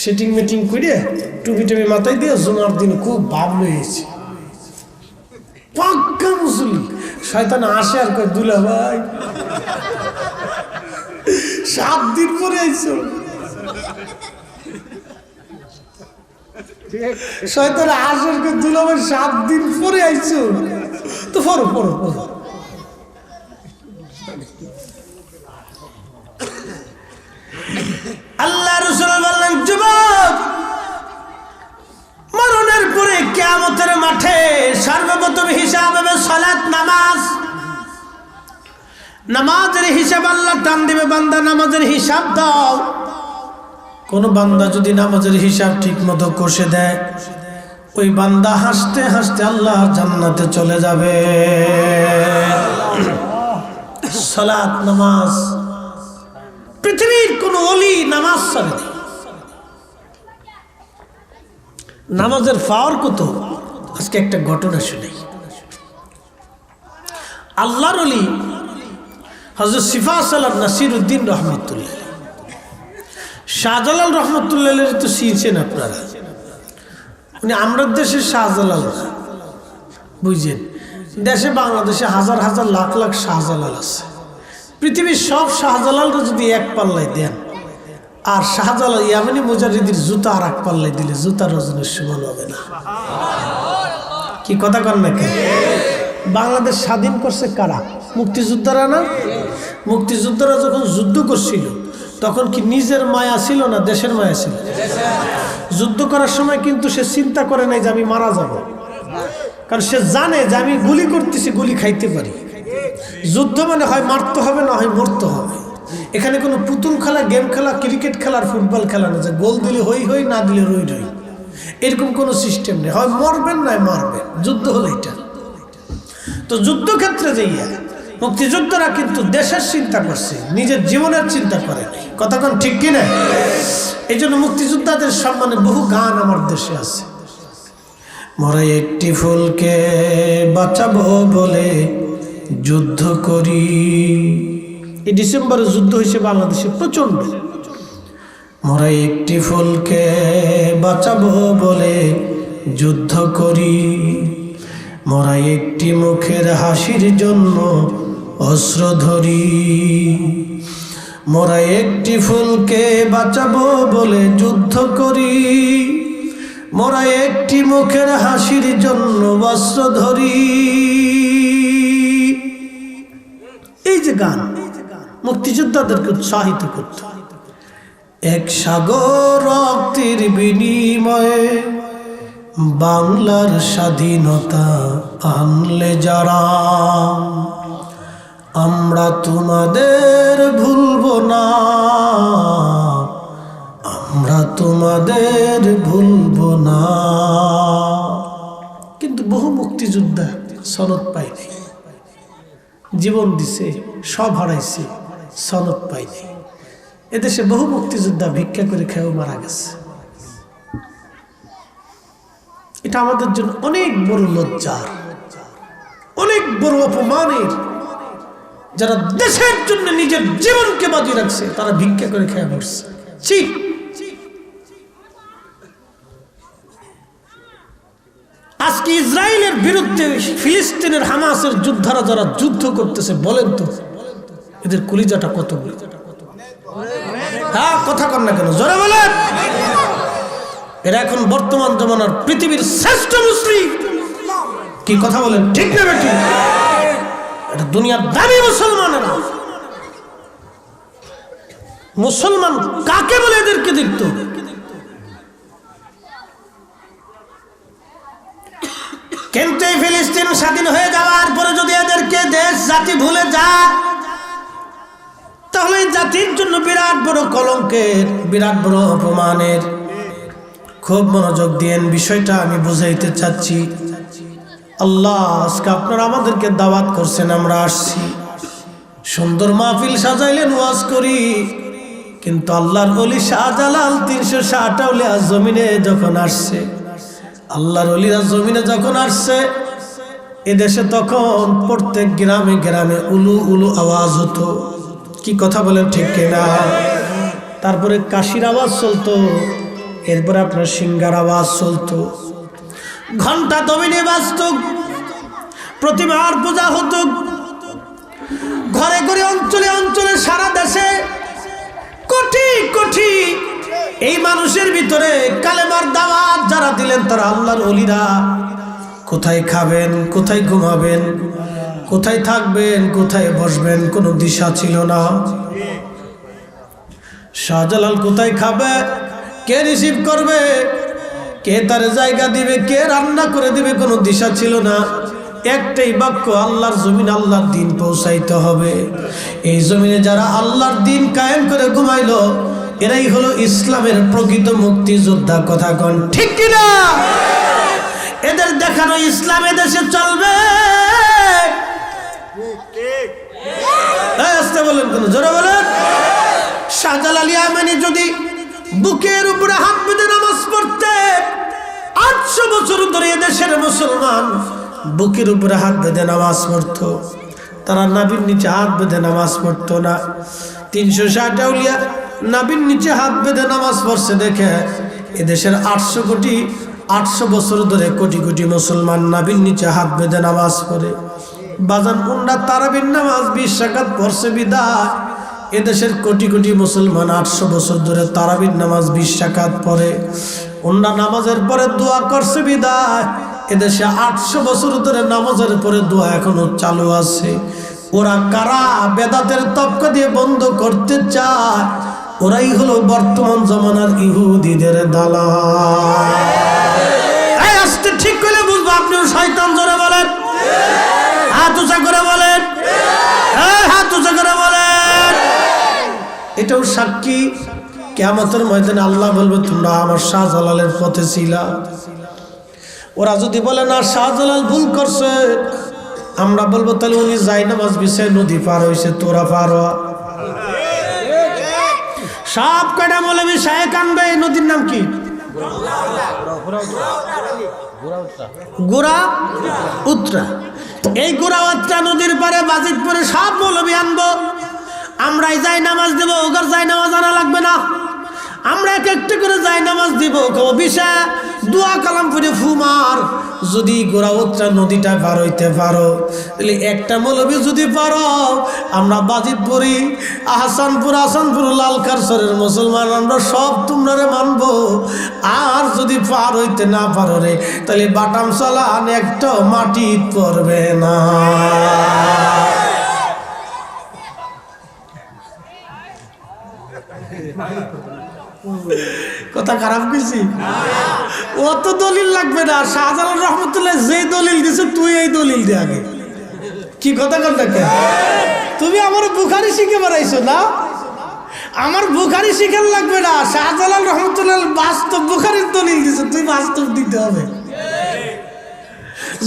সেটিং মিটিং করে টুপি টুপি মাথায় দিয়ে জুমার দিন খুব ভাব লইছে, পাক্কা মুসল্লি। শয়তান আসে আর কয় দুলা ভাই 7 দিন পরে আইছো। শয়তান আসে আর কয় দুলা ভাই 7 দিন পরে আইছো, তো পড়ো পড়ো পড়ো। আল্লাহ রাসূল কিয়ামতের মাঠে সর্বপ্রথম হিসাব হবে সালাত, নামাজ। নামাজের হিসাব আল্লাহ টান দিবে, বান্দা নামাজের হিসাব দাও। কোন বান্দা যদি নামাজের হিসাব ঠিক মতো কষে দেয়, ওই বান্দা হাসতে হাসতে আল্লাহর জান্নাতে চলে যাবে। সালাত, নামাজ, পৃথিবীর কোন ওলি নামাজ ছাড়েনি। নামাজের পাওয়ার কত, আজকে একটা ঘটনা শুনি। আল্লাহর ওলি হযরত সিফা সালাত নাসিরউদ্দিন রহমতুল্লাহ, শাহজালাল রহমতুল্লাহ তো চিনছেন আপনারা। উনি আমরা দেশের শাহজালাল, বুঝছেন? দেশে বাংলাদেশে হাজার হাজার লাখ লাখ শাহজালাল আছে। পৃথিবীর সব শাহজালালরা যদি এক পাল্লায় দেন, আর শাহজালাল ইয়ামানি মুজাহিদের জুতা আর এক পাল্লায় দিলে জুতার ওজনের সমান হবে না। কি কথা কন না কেন? বাংলাদেশ স্বাধীন করছে কারা? মুক্তিযোদ্ধারা না? মুক্তিযোদ্ধারা যখন যুদ্ধ করছিল তখন কি নিজের মায়া ছিল না দেশের মায়া ছিল? যুদ্ধ করার সময় কিন্তু সে চিন্তা করে নাই যে আমি মারা যাব, কারণ সে জানে যে আমি গুলি করতেছি, গুলি খাইতে পারি। যুদ্ধ মানে হয় মারতে হবে, না হয় মরতে হবে। এখানে কোনো পুতুল খেলা, গেম খেলা, ক্রিকেট খেলা আর ফুটবল খেলা না যে গোল দিলে হই হই, না দিলে রই রই, এরকম কোনো সিস্টেম নেই। হয় মরবেন নয় মারবেন, যুদ্ধ হলো এটা। তো যুদ্ধক্ষেত্রে যাইয়া মুক্তিযোদ্ধারা কিন্তু দেশের চিন্তা করছে, নিজের জীবনের চিন্তা করে। কতক্ষণ ঠিক কিনা? এই জন্য মুক্তিযোদ্ধাদের সম্মানে বহু গান আমার দেশে আছে। মোরা একটি ফুলকে বাঁচাবো বলে যুদ্ধ করি। এই ডিসেম্বরে যুদ্ধ হয়েছে বাংলাদেশে প্রচন্ড। মোরা একটি ফুলকে বাঁচাবো বলে যুদ্ধ করি, মোরা একটি মুখের হাসির জন্য অস্ত্র ধরি। মোরা একটি ফুলকে বাঁচাবো বলে যুদ্ধ করি, মোরা একটি মুখের হাসির জন্য অস্ত্র ধরি। এই যে গান মুক্তিযোদ্ধাদেরকে উৎসাহিত করত। এক সাগর রক্তের বিনিময়ে বাংলার স্বাধীনতা আনলে যারা, আমরা তোমাদের ভুলবো না, আমরা তোমাদের ভুলবো না। কিন্তু বহু মুক্তিযোদ্ধা সনদ পায়নি, জীবন দিছে, সব হারাইছে, সনদ পায়নি। এদেশে বহু মুক্তিযোদ্ধা ভিক্ষা করে খেয়েও মারা গেছে। এটা আমাদের জন্য অনেক বড় লজ্জার, অনেক বড় অপমানের। যারা দেশের জন্য নিজের জীবনকে বাজি রাখছে তারা ভিক্ষা করে খেয়ে মরছে। আজকে ইসরায়েলের বিরুদ্ধে ফিলিস্তিনের হামাসের যোদ্ধারা যারা যুদ্ধ করতেছে, বলেন তো এদের কলিজাটা কত? হ্যাঁ, কথা কন না কেন? জোরে বলেন। এরা এখন বর্তমান জমানার পৃথিবীর শ্রেষ্ঠ মুসলিম। কি কথা বলেন? ঠিক না বেটি? এটা দুনিয়ার দাবি মুসলমানেরা। মুসলমান কাকে বলে এদেরকে দেখত? কিন্তু এই ফিলিস্তিন স্বাধীন হয়ে যাওয়ার পরে যদি এদেরকে দেশ জাতি ভুলে যায়, তাহলে এই জাতির জন্য বিরাট বড় কলঙ্কের, বিরাট বড় অপমানের। খুব মনোযোগ দিয়েন, বিষয়টা আমি বুঝাইতে চাচ্ছি। আল্লাহ আজকে আপনারা আমাদেরকে দাওয়াত করছেন, আমরা আসছি, সুন্দর মাহফিল সাজাইলেন, ওয়াজ করি। কিন্তু আল্লাহর ওলি শাহজালাল 360 আউলিয়া জমিনে যখন আসছে, আল্লাহর ওলিরা জমিনে যখন আসছে, এদেশে তখন প্রত্যেক গ্রামে গ্রামে উলু উলু আওয়াজ হতো। কি কথা বলেন? ঠিক কিনা? তারপরে কাশির আওয়াজ চলতো, এরপরে আপনার সিঙ্গার আওয়াজ চলতো, ঘন্টা দমিনে বাজত, প্রতিমার পূজা হতো, ঘরে ঘরে অঞ্চলে অঞ্চলে সারা দেশে কোটি কোটি এই মানুষের ভিতরে কালেমার দাওয়াত যারা দিলেন তারা আল্লাহর ওলিরা। কোথায় খাবেন, কোথায় ঘুমাবেন, কোথায় থাকবেন, কোথায় বসবেন, কোনো দিশা ছিল না। শাহজালাল কোথায় খাবে, কে রিসিভ করবে, কে তার জায়গা দিবে, কে রান্না করে দিবে, কোনো দিশা ছিল না। একটাই বাক্য, আল্লাহর জমিন আল্লাহর দিন পৌঁছাইতে হবে। এই জমিনে যারা আল্লাহর দিন কায়েম করে ঘুমাইলো, এরাই হলো ইসলামের প্রকৃত মুক্তিযোদ্ধা। কথা কোন ঠিক কিনা? এদের দেখানো ইসলাম এদেশে চলবে। আসতে বলেন, কোন জোরে বলেন। শাহজালাল ইয়ামানি যদি বুকের উপরে হাত বেঁধে নামাজ পড়তে, 800 বছর ধরে এদেশের মুসলমান বুকের উপরে হাত বেঁধে নামাজ পড়তো, তারা নাভির নিচে হাত বেঁধে নামাজ পড়তো না। 360 আউলিয়া নাভির নিচে হাত বেঁধে নামাজ পড়ছে দেখে এদেশের 800 বছর ধরে কোটি কোটি মুসলমান নাভির নিচে হাত বেঁধে নামাজ পড়ে। বাজান উন্ডা তারাবির নামাজ 20 রাকাত পড়ছে বিদায় এদেশের কোটি কোটি মুসলমান 800 বছর ধরে তারাবির নামাজ 20 রাকাত পড়ে। উন্ডা নামাজের পরে দোয়া করছে বিদায় এদেশে 800 বছর ধরে নামাজের পরে দোয়া এখনো চালু আছে। ওরা কারা বেদাতের তবকা দিয়ে বন্ধ করতে চায়? ওরাই হলো বর্তমান জমানার ইহুদিদের দালাল। এই আস্তে ঠিক করে বুঝবো, আপনিও শয়তান। জোরে বলেন, হাত উঁচা করে বলেন, হাত উঁচা করে বলেন। এটাও সাক্ষী, কিয়ামতের ময়দানে আল্লাহ বলবে তোমরা আমার শাহজালালের পথে ছিলা। ওরা যদি বলে না শাহজালাল ভুল করছে, আমরা বলবো তাহলে উনি যাই নামাজ বিছায় নদী পার হয়েছে, তোরা পার হ। সব কয়টা মৌলবি শায়ে কানবে। এই নদীর নাম কি? গোরা উত্রা। এই গোরা উত্রা নদীর পারে বাজিতপুরে সব মৌলবি আনবো। আমরাই যাই নামাজ দেব, ওগর যাই নামাজ আনা লাগবে না। আমরা এক একটা করে যাই নামাজ দিব, বিষয় দোয়া কালাম করে ফুমার। যদি গোরা উত্রা নদীটা পার হইতে পারো, তাহলে একটা মৌলবি যদি পারো, আমরা বাজিতপুরি, আহসানপুর লালকারসরের মুসলমান আমরা সব তোমরা মানবো। আর যদি পার হইতে না পারো রে, তাহলে বাটাম চালান একটা মাটি পড়বে না। কথা খারাপ কইছি? অত দলিল লাগবে না। শাহজালাল রহমতুল্লাহ যে দলিল দিছে তুই এই দলিল দে আগে। কি কথা কথা কে? তুমি আমার বুখারি শিখে বেড়াইছো না? আমার বুখারি শিখার লাগবে না। শাহজালাল রহমতুল্লাহ বাস্তব বুখারির দলিল দিছে, তুই বাস্তব দিতে হবে।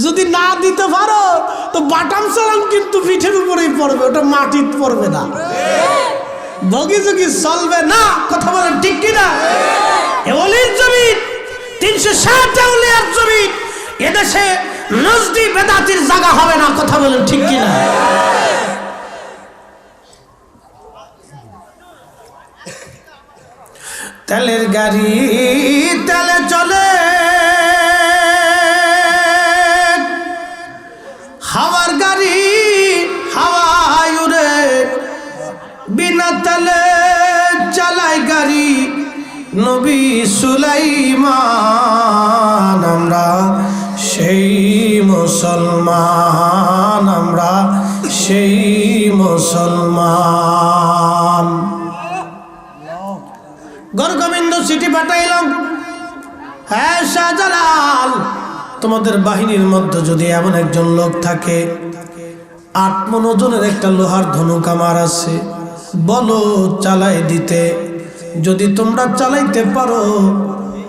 যদি না দিতে পারো তো বাটাম চালান কিন্তু পিঠের উপরেই পড়বে, ওটা মাটিতে পড়বে না। বগি জগি চলবে না। কথা বলেন ঠিক কিনা? ওলির জমিন 360 আউলিয়ার জমিন, এদেশে নজদি বেদাতির জায়গা হবে না। কথা বলেন ঠিক কিনা? তেলের গাড়ি তেলে চলে, হাওয়ার গাড়ি হাওয়ায় উড়ে, বিনা তেলে চালায় গাড়ি নবী সুলাইমান। আমরা সেই মুসলমান, আমরা সেই মুসলমান। গরগোবিন্দ চিঠি পাঠাইলাম, হ্যাঁ শাহজালাল, তোমাদের বাহিনীর মধ্যে যদি এমন একজন লোক থাকে, 8 মণ ওজনের একটা লোহার ধনুক আমার আছে, বলো চালাই দিতে। যদি তোমরা চালাইতে পারো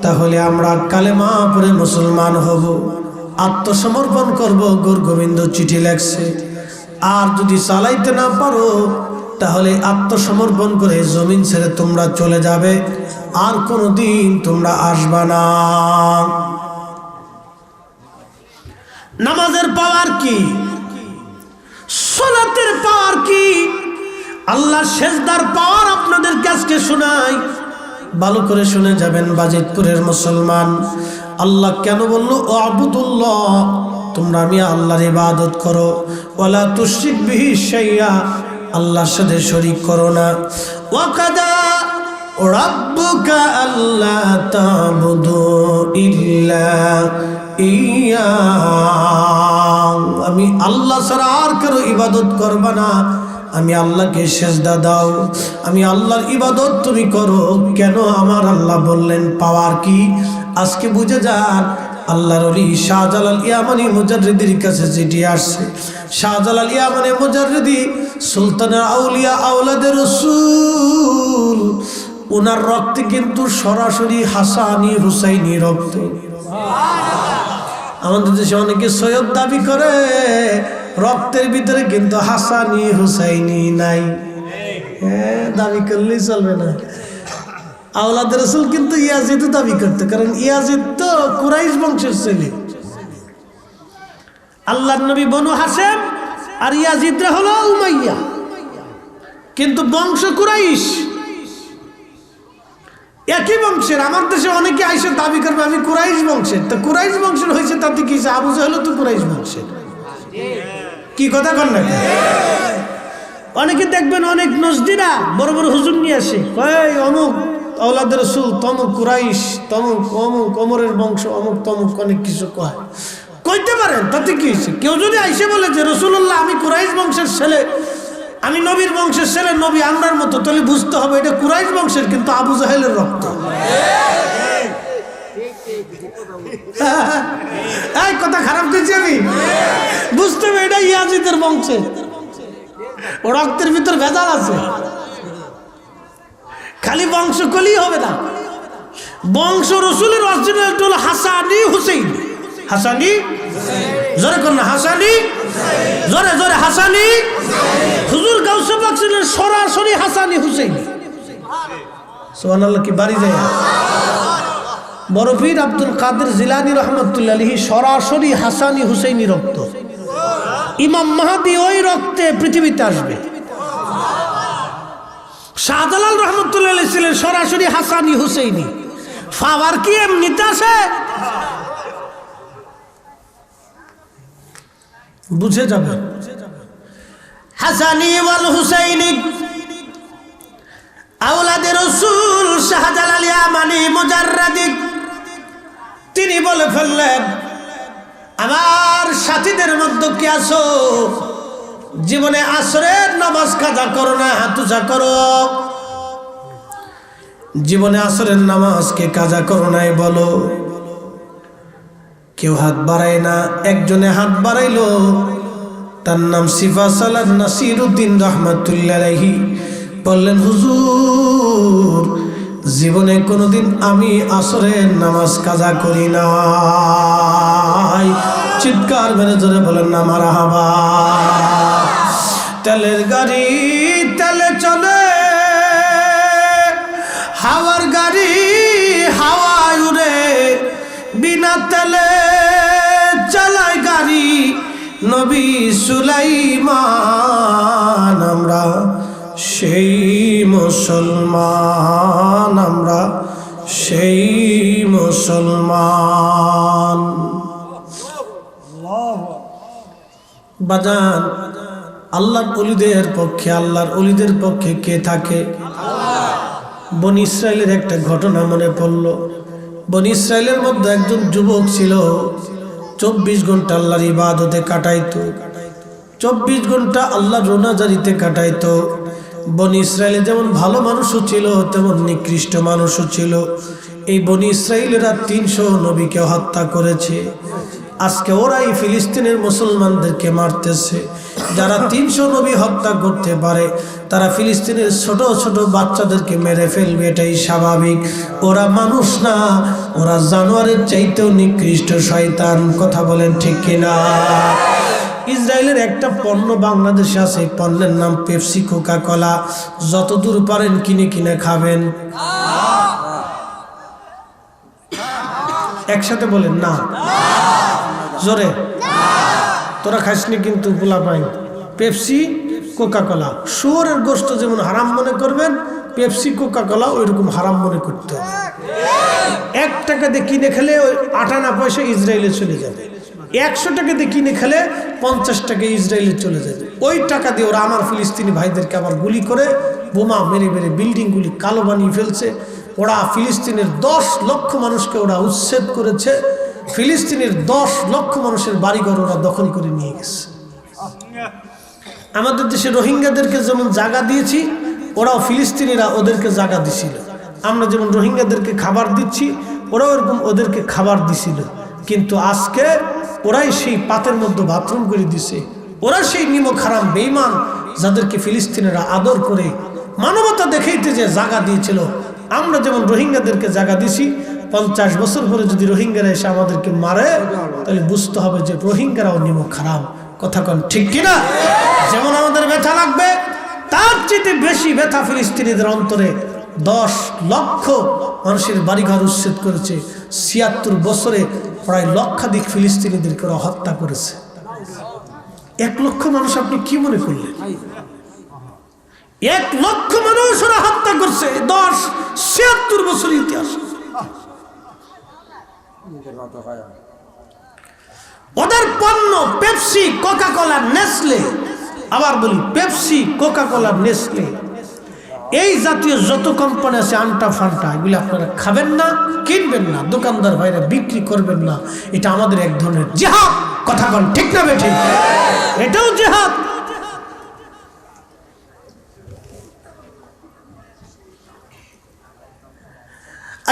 তাহলে আমরা কালেমা পড়ে মুসলমান হব, আত্মসমর্পণ করব। গরগোবিন্দ চিঠি লেখছে। আর যদি চালাইতে না পারো তাহলে আত্মসমর্পণ করে জমিন ছেড়ে তোমরা চলে যাবে, আর কোনোদিন তোমরা আসবা না। নামাজের পাওয়ার কি? সালাতের পাওয়ার কি? আল্লাহর সেজদার পাওয়ার আপনাদের কাছে শোনাই, ভালো করে শুনে যাবেন। বাজিতপুরের মুসলমান, আল্লাহ কেন বললো আবুদুল্লাহ, তোমরা আমি আল্লাহর ইবাদত করো, ওয়ালা তুশরিক বিহি শাইআ, আল্লাহর সাথে শরীক করো না। ওয়াকাদা রাব্বুকা আল্লা তা'বুদু ইল্লা ইয়া, আমি আল্লাহ ছাড়া আর কারো ইবাদত করবা না, আমি আল্লাহকে সেজদা দাও, আমি আল্লাহর ইবাদত তুমি করো। কেন আমার আল্লাহ বললেন পাওয়ার কি? আজকে বুঝে যান আল্লাহর ওলি শাহজালাল ইয়ামানি মুজাররিদির কাছে চিঠি আসছে। শাহজালাল ইয়ামানি মুজাররিদি সুলতানের আউলিয়া আওলাদের রাসূল, ওনার রক্তে কিন্তু সরাসরি হাসানি হুসাইনি রক্ত। আমাদের দেশে অনেকে সৈয়দ দাবি করে, রক্তের ভিতরে কিন্তু হাসানি হুসাইনি নাই। হ্যাঁ, দাবি করলেই চলবে না। আওলাদের রাসূল কিন্তু ইয়াজিদ দাবি করতে, কারণ ইয়াজিদ তো কুরাইশ বংশের ছেলে। আল্লাহর নবী বনু হাশেম আর ইয়াজিদরা হলো উমাইয়া, কিন্তু বংশ কুরাইশ, একই বংশের। আমার দেশে অনেকে আইসে দাবি করবে আমি কুরাইশ বংশের। তো কুরাইশ বংশের হয়েছে তাতে কি, আবু জাহেল তো কুরাইশ বংশের। কি কথা কন না? অনেকে দেখবেন অনেক নজদিরা বড় বড় হুজুর নিয়ে আসে, কয় অমুক আওলাদের রাসূল, তমুক কুরাইশ, তমুক অমুক ওমরের বংশ, অমুক তমুক অনেক কিছু কয়। কইতে পারেন, তাতে কি হয়েছে? কেউ যদি আইসে বলে যে রাসূলুল্লাহ আমি কুরাইশ বংশের ছেলে, আমি নবীর বংশের ছেলে, নবী আমরার মতো, তাহলে বুঝতে হবে এটা কুরাইশ বংশের, কিন্তু আবু জাহেলের রক্ত। এই কথা খারাপ কইছি আমি? বুঝতে হবে এটা ইয়াজিদের বংশের, ও রক্তের ভিতর ভেজাল আছে। খালি বংশ কলি হবে না, বংশ রসুলের অরিজিনাল হলো হাসানি হুসাইন। হাসানি জোরে কোন, হাসানি জোরে জোরে, হাসানি। হুজুর গাউসে পাক ছিলেন সরাসরি হাসানি হুসাইন। সুবহানাল্লাহ, কি বাড়ি যায়। বড় পীর আব্দুল কাদের জিলানী রহমতুল্লাহ আলাইহি সরাসরি হাসানি হুসাইনি রক্ত। ইমাম মাহদী ওই রক্তে পৃথিবীতে আসবে। শাহজালাল রহমতুল্লাহ আলাইহি ছিলেন সরাসরি হাসানি হুসাইনি। ফাওয়ার কি এমনিতে আসে? বুঝে যাবে। হাসানি ওয়াল হুসাইনি আওলাদে রাসূল শাহজালাল ইয়ামানি মুজাররিদি তিনি বলে ফেললেন, আমার সাথীদের মধ্যে কি আছো জীবনে আসরের নামাজ কাজা করো না, হাত উঁচা করো। জীবনে আসরের নামাজকে কাজা করো নাই বলো। কেউ হাত বাড়ায় না, একজনে হাত বাড়াইলো, তার নাম সিফা সালাত নাসিরউদ্দিন রহমাতুল্লাহ আলাইহি। বললেন, হুজুর জীবনে কোনোদিন আমি আসরের নামাজ কাজা করি নাই। চিৎকার মেরে ধরে বলেন না মারহাবা। তেলের গাড়ি তেলে চলে, হাওয়ার গাড়ি হাওয়ায় উড়ে, বিনা তেলে চালায় গাড়ি নবী সুলাইমান। আমরা সেই মুসলমান, আমরা সেই মুসলমান। বাজান, আল্লাহর ওলিদের পক্ষে, আল্লাহর ওলিদের পক্ষে কে থাকে? বনি ইসরাইলের একটা ঘটনা মনে পড়ল। বনি ইসরাইলের মধ্যে একজন যুবক ছিল, 24 ঘন্টা আল্লাহর ইবাদতে কাটাইতো, 24 ঘন্টা আল্লাহর রোনাজারিতে কাটাইতো। বনি ইসরাইলে যেমন ভালো মানুষও ছিল, তেমন নিকৃষ্ট মানুষও ছিল। এই বনি ইসরাইলেরা 300 নবীকে হত্যা করেছে। আজকে ওরাই ফিলিস্তিনের মুসলমানদেরকে মারতেছে। যারা 300 নবী হত্যা করতে পারে, তারা ফিলিস্তিনের ছোট ছোট বাচ্চাদেরকে মেরে ফেলবে, এটাই স্বাভাবিক। ওরা মানুষ না, ওরা জানোয়ারের চাইতেও নিকৃষ্ট শয়তান। কথা বলেন ঠিক কিনা? ইসরায়েলের একটা পণ্য বাংলাদেশে আছে, পণ্যের নাম পেপসি, কোকা কোলা। যতদূর পারেন কিনে কিনে খাবেন। একসাথে বলেন না, জোরে। তোরা খাসনি কিন্তু পোলা পাই। পেপসি কোকা কোলা, শুয়োরের গোশত যেমন হারাম মনে করবেন, পেপসি কোকা কোলা ওইরকম হারাম মনে করতে হবে। 1 টাকা দিয়ে কিনে খেলে ওই 58 পয়সা ইসরায়েলে চলে যাবে। 100 টাকা দিয়ে কিনে খেলে 50 টাকা ইসরায়েলে চলে যাবে। ওই টাকা দিয়ে ওরা আমার ফিলিস্তিনি ভাইদেরকে আবার গুলি করে, বোমা মেরে মেরে বিল্ডিংগুলি কালো বানিয়ে ফেলছে। ওরা ফিলিস্তিনের 10 লক্ষ মানুষকে ওরা উচ্ছেদ করেছে। ফিলিস্তিনের 10 লক্ষ মানুষের বাড়িঘর ওরা দখল করে নিয়ে গেছে। আমাদের দেশে রোহিঙ্গাদেরকে যেমন জায়গা দিয়েছি, ওরাও ফিলিস্তিনিরা ওদেরকে জায়গা দিছিল। আমরা যেমন রোহিঙ্গাদেরকে খাবার দিচ্ছি, ওরা ওরকম ওদেরকে খাবার দিছিল, কিন্তু আজকে ওরাই সেই পাতের মধ্যে বাথরুম করে দিছে। ওরা সেই নিমক হারাম বেঈমান যাদেরকে ফিলিস্তিনিরা আদর করে মানবতা দেখাইতে যে জায়গা দিয়েছিল। আমরা যেমন রোহিঙ্গাদেরকে জায়গা দিছি, 50 বছর পরে যদি রোহিঙ্গারা এসে আমাদেরকে মারে তাহলে বুঝতে হবে যে রোহিঙ্গারাও নিমক হারাম। কথা কন ঠিক কিনা? যেমন আমাদের ব্যথা লাগবে, তার চেয়ে বেশি ব্যথা ফিলিস্তিনিদের অন্তরে। 10 লক্ষ মানুষের বাড়িঘর উচ্ছেদ করেছে, ৭৬ বছরে প্রায় লক্ষাধিক ফিলিস্তিনিদেরকে হত্যা করেছে। 1 লক্ষ মানুষ আপনি কি মনে করলেন? 1 লক্ষ মানুষ ওরা হত্যা করছে ৭৬ বছর ইতিহাস। ওদের পণ্য পেপসি, কোকা কোলা, নেসলে, আবার বলি পেপসি, কোকা কোলা, নেসলে, এই জাতীয় যত কোম্পানি আছে আন্টা ফান্টা, এগুলি আপনারা খাবেন না, কিনবেন না, দোকানদার ভাইরা বিক্রি করবেন না। এটা আমাদের এক ধরনের জিহাদ। কথা বল ঠিক না বেঠিক? এটাও জিহাদ।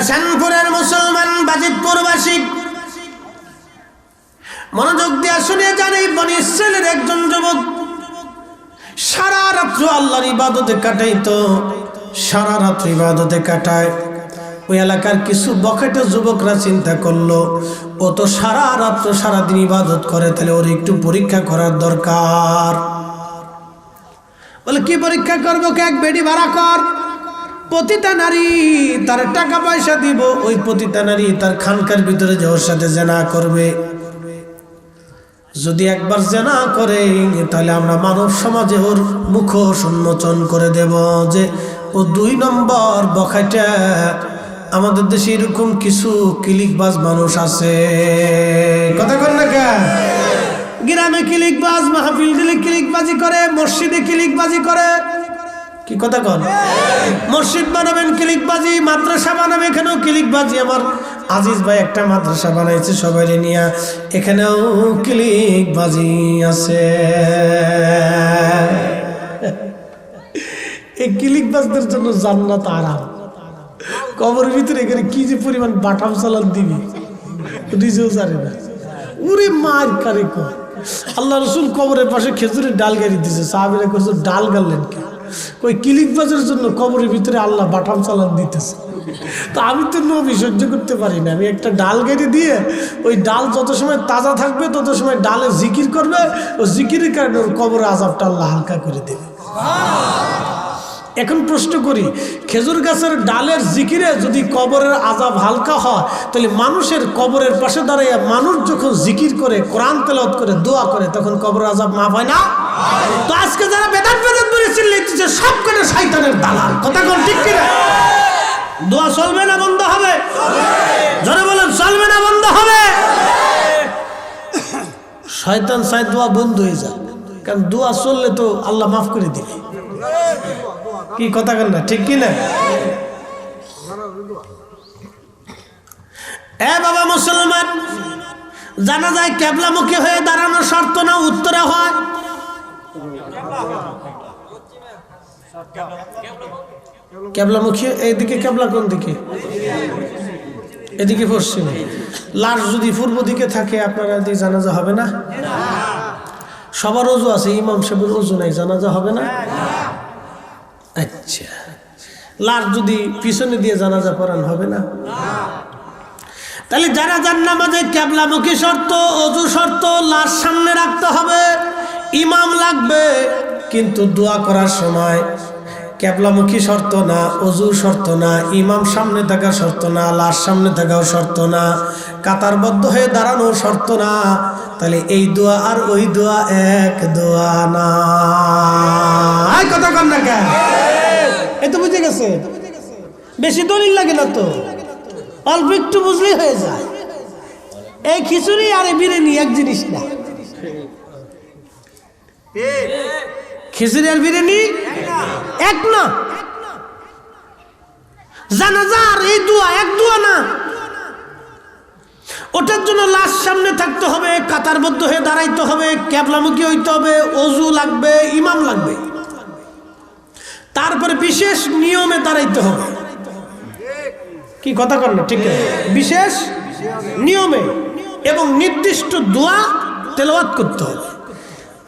আসানপুরের মুসলমান বাজিতপুরবাসী মনোযোগ দিয়ে শুনে জানে, বনি ইসরাইলের একজন যুবক সারা রাত্র আল্লাহর ইবাদতে কাটাইতো, সারা রাত্র ইবাদতে কাটায়। ওই এলাকার কিছু বখাটে যুবকরা চিন্তা করলো, ও তো সারা রাত্র সারাদিন ইবাদত করে, তাহলে ওর একটু পরীক্ষা করার দরকার। বলে কি পরীক্ষা করবো? এক বেডি ভাড়া কর, প্রতিটা নারী তার টাকা পয়সা দিব, ওই প্রতিটা নারী তার খানকার ভিতরে যে ওর সাথে জেনা করবে। যদি একবার জেনা করে তাহলে আমরা মানব সমাজে ওর মুখ উন্মোচন করে দেব যে ও 2 নম্বর বখাটা। আমাদের দেশে এরকম কিছু ক্লিকবাজ মানুষ আছে। কথা কন না কেন? গ্রামে ক্লিকবাজ, মাহফিল দিলে ক্লিকবাজি করে, মসজিদে ক্লিকবাজি করে। কি কথা কন? মসজিদ বানাবেন ক্লিকবাজি, মাদ্রাসা বানাবে এখানেও ক্লিকবাজি। আমার আজিজ ভাই একটা মাদ্রাসা বানাইছে সবাই নিয়ে, এখানেও ক্লিকবাজি আছে। এই ক্লিকবাজদের জন্য জান্নাত আরাম। কবরের ভিতরে এখানে কি যে পরিমাণ বাটাম চালান দিবি নিজেও জানে না। উরে মার কারে কর। আল্লাহ রসুল কবরের পাশে খেজুরের ডাল গাড়ি দিছে, সাহাবীরা কইছে ডাল গাড়লেন কে? ওই ক্লিকবাজের জন্য কবরের ভিতরে আল্লাহ বাটাম চালান দিতেছে। তো আমি তো নবী, সহ্য করতে পারি না। আমি একটা ডাল কেটে দিয়ে ওই ডাল যত সময় তাজা থাকবে তত সময় ডালে জিকির করবে, ও জিকিরের কারণে ওর কবরের আযাবটা আল্লাহ হালকা করে দেবে। এখন প্রশ্ন করি, খেজুর গাছের ডালের জিকিরে যদি কবরের আযাব হালকা হয়, তাহলে মানুষের কবরের পাশে দাঁড়াইয়া মানুষ যখন জিকির করে, কোরআন তেলাওয়াত করে, দোয়া করে, তখন কবরের আযাব মাফ হয় না? তো আজকে যারা বেদাত বেদাত বলে চিল্লাইতেছে সব করে শয়তানের দালাল। কথা কোন ঠিক কিনা? দোয়া চলবে না বন্ধ হবে? জোরে বলেন, চলবে না বন্ধ হবে? শয়তান চাই দোয়া বন্ধ হয়ে যায়, কারণ দোয়া চললে তো আল্লাহ মাফ করে দিবে। কি কথা কেন না ঠিক কিনা? এ বাবা মুসলমান, জানা যায় কেবলামুখী হয়ে দাঁড়ানো শর্ত না, উত্তরে হয় কেবলামুখী। এইদিকে কেবলা কোন দিকে? এদিকে পশ্চিমে। লাশ যদি পূর্ব দিকে থাকে আপনারা এদিকে জানাজা হবে না? সবার ওযু আছে, ইমাম সাহেবের ওযু নাই, জানাজা হবে না? আচ্ছা, লাশ যদি পিছনে দিয়ে জানাজা পড়ান হবে না? তাহলে জানাজার নামাজে কেবলামুখী শর্ত, ওযু শর্ত, লাশ সামনে রাখতে হবে, ইমাম লাগবে। কিন্তু দোয়া করার সময় কেবলামুখী শর্ত না, ওযু শর্ত না, ইমাম সামনে থাকা শর্ত না, লাশ সামনে থাকাও শর্ত না, কাতারবদ্ধ হয়ে দাঁড়ানো শর্ত না। তাহলে এই দোয়া আর ওই দোয়া এক দোয়া না। কথা কন না কেন? এই তো বুঝে গেছে, বেশি দলিল লাগে না তো, অল্প একটু বুঝলেই হয়ে যায়। এই খিচুড়ি আর বিরিয়ানি এক জিনিস না। খিচুড়ি আর বিরিয়ানি এক না। জানাজার এই দোয়া এক দোয়া না। ওটার জন্য লাশ সামনে থাকতে হবে, কাতারবদ্ধ হয়ে দাঁড়াইতে হবে, কেবলামুখী হইতে হবে, ওযু লাগবে, ইমাম লাগবে, তারপরে বিশেষ নিয়মে দাঁড়াইতে হবে। কি কথা কন না ঠিক না? বিশেষ নিয়মে এবং নির্দিষ্ট দোয়া তেলাওয়াত করতে হবে।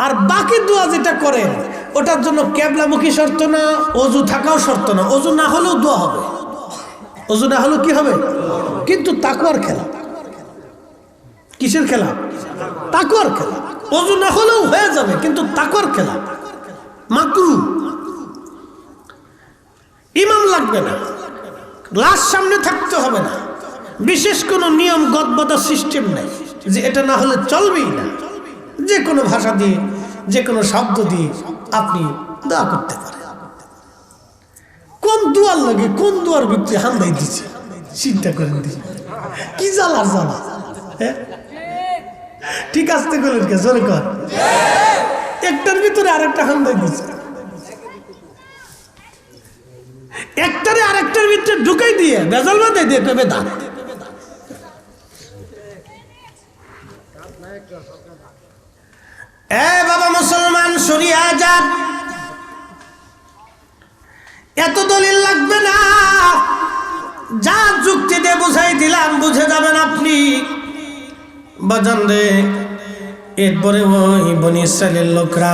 আর বাকি দোয়া যেটা করেন ওটার জন্য কিবলামুখী শর্ত না, ওযু থাকাও শর্ত না। ওযু না হলেও দোয়া হবে, ওযু না হলেও কি হবে? কিন্তু তাকওয়ার খেলা। কিসের খেলা? তাকওয়ার খেলা। ওযু না হলেও হয়ে যাবে, কিন্তু তাকওয়ার খেলা মাকরুহ। ইমাম লাগবে না, লাশ সামনে থাকতে হবে না, বিশেষ কোনো নিয়ম গদবাদা সিস্টেম নাই যে এটা না হলে চলবেই না। যে কোনো ভাষা দিয়ে, যে কোনো শব্দ দিয়ে আপনি দোয়া করতে পারেন। কোন দুয়ার লাগে, কোন দুয়ার ভিতরে হান্দাই দিচ্ছে চিন্তা করেন দিচ্ছে কি জ্বালার জ্বালা। হ্যাঁ ঠিক আসতে গেলেন কে জোরে কর। একটার ভিতরে আরেকটা হান্দাই দিচ্ছে, একটারে আরেকটার ভিতরে ঢুকাই দিয়ে বেজাল বাঁধে দিয়ে কবে দান। এ বাবা মুসলমান শরিয়া আজাদ, এত দলিল লাগবে না, যা যুক্তি দিয়ে বুঝাই দিলাম বুঝে যাবেন আপনি। বাজান রে, এরপরে ওই বনি ইসরাইলের লোকরা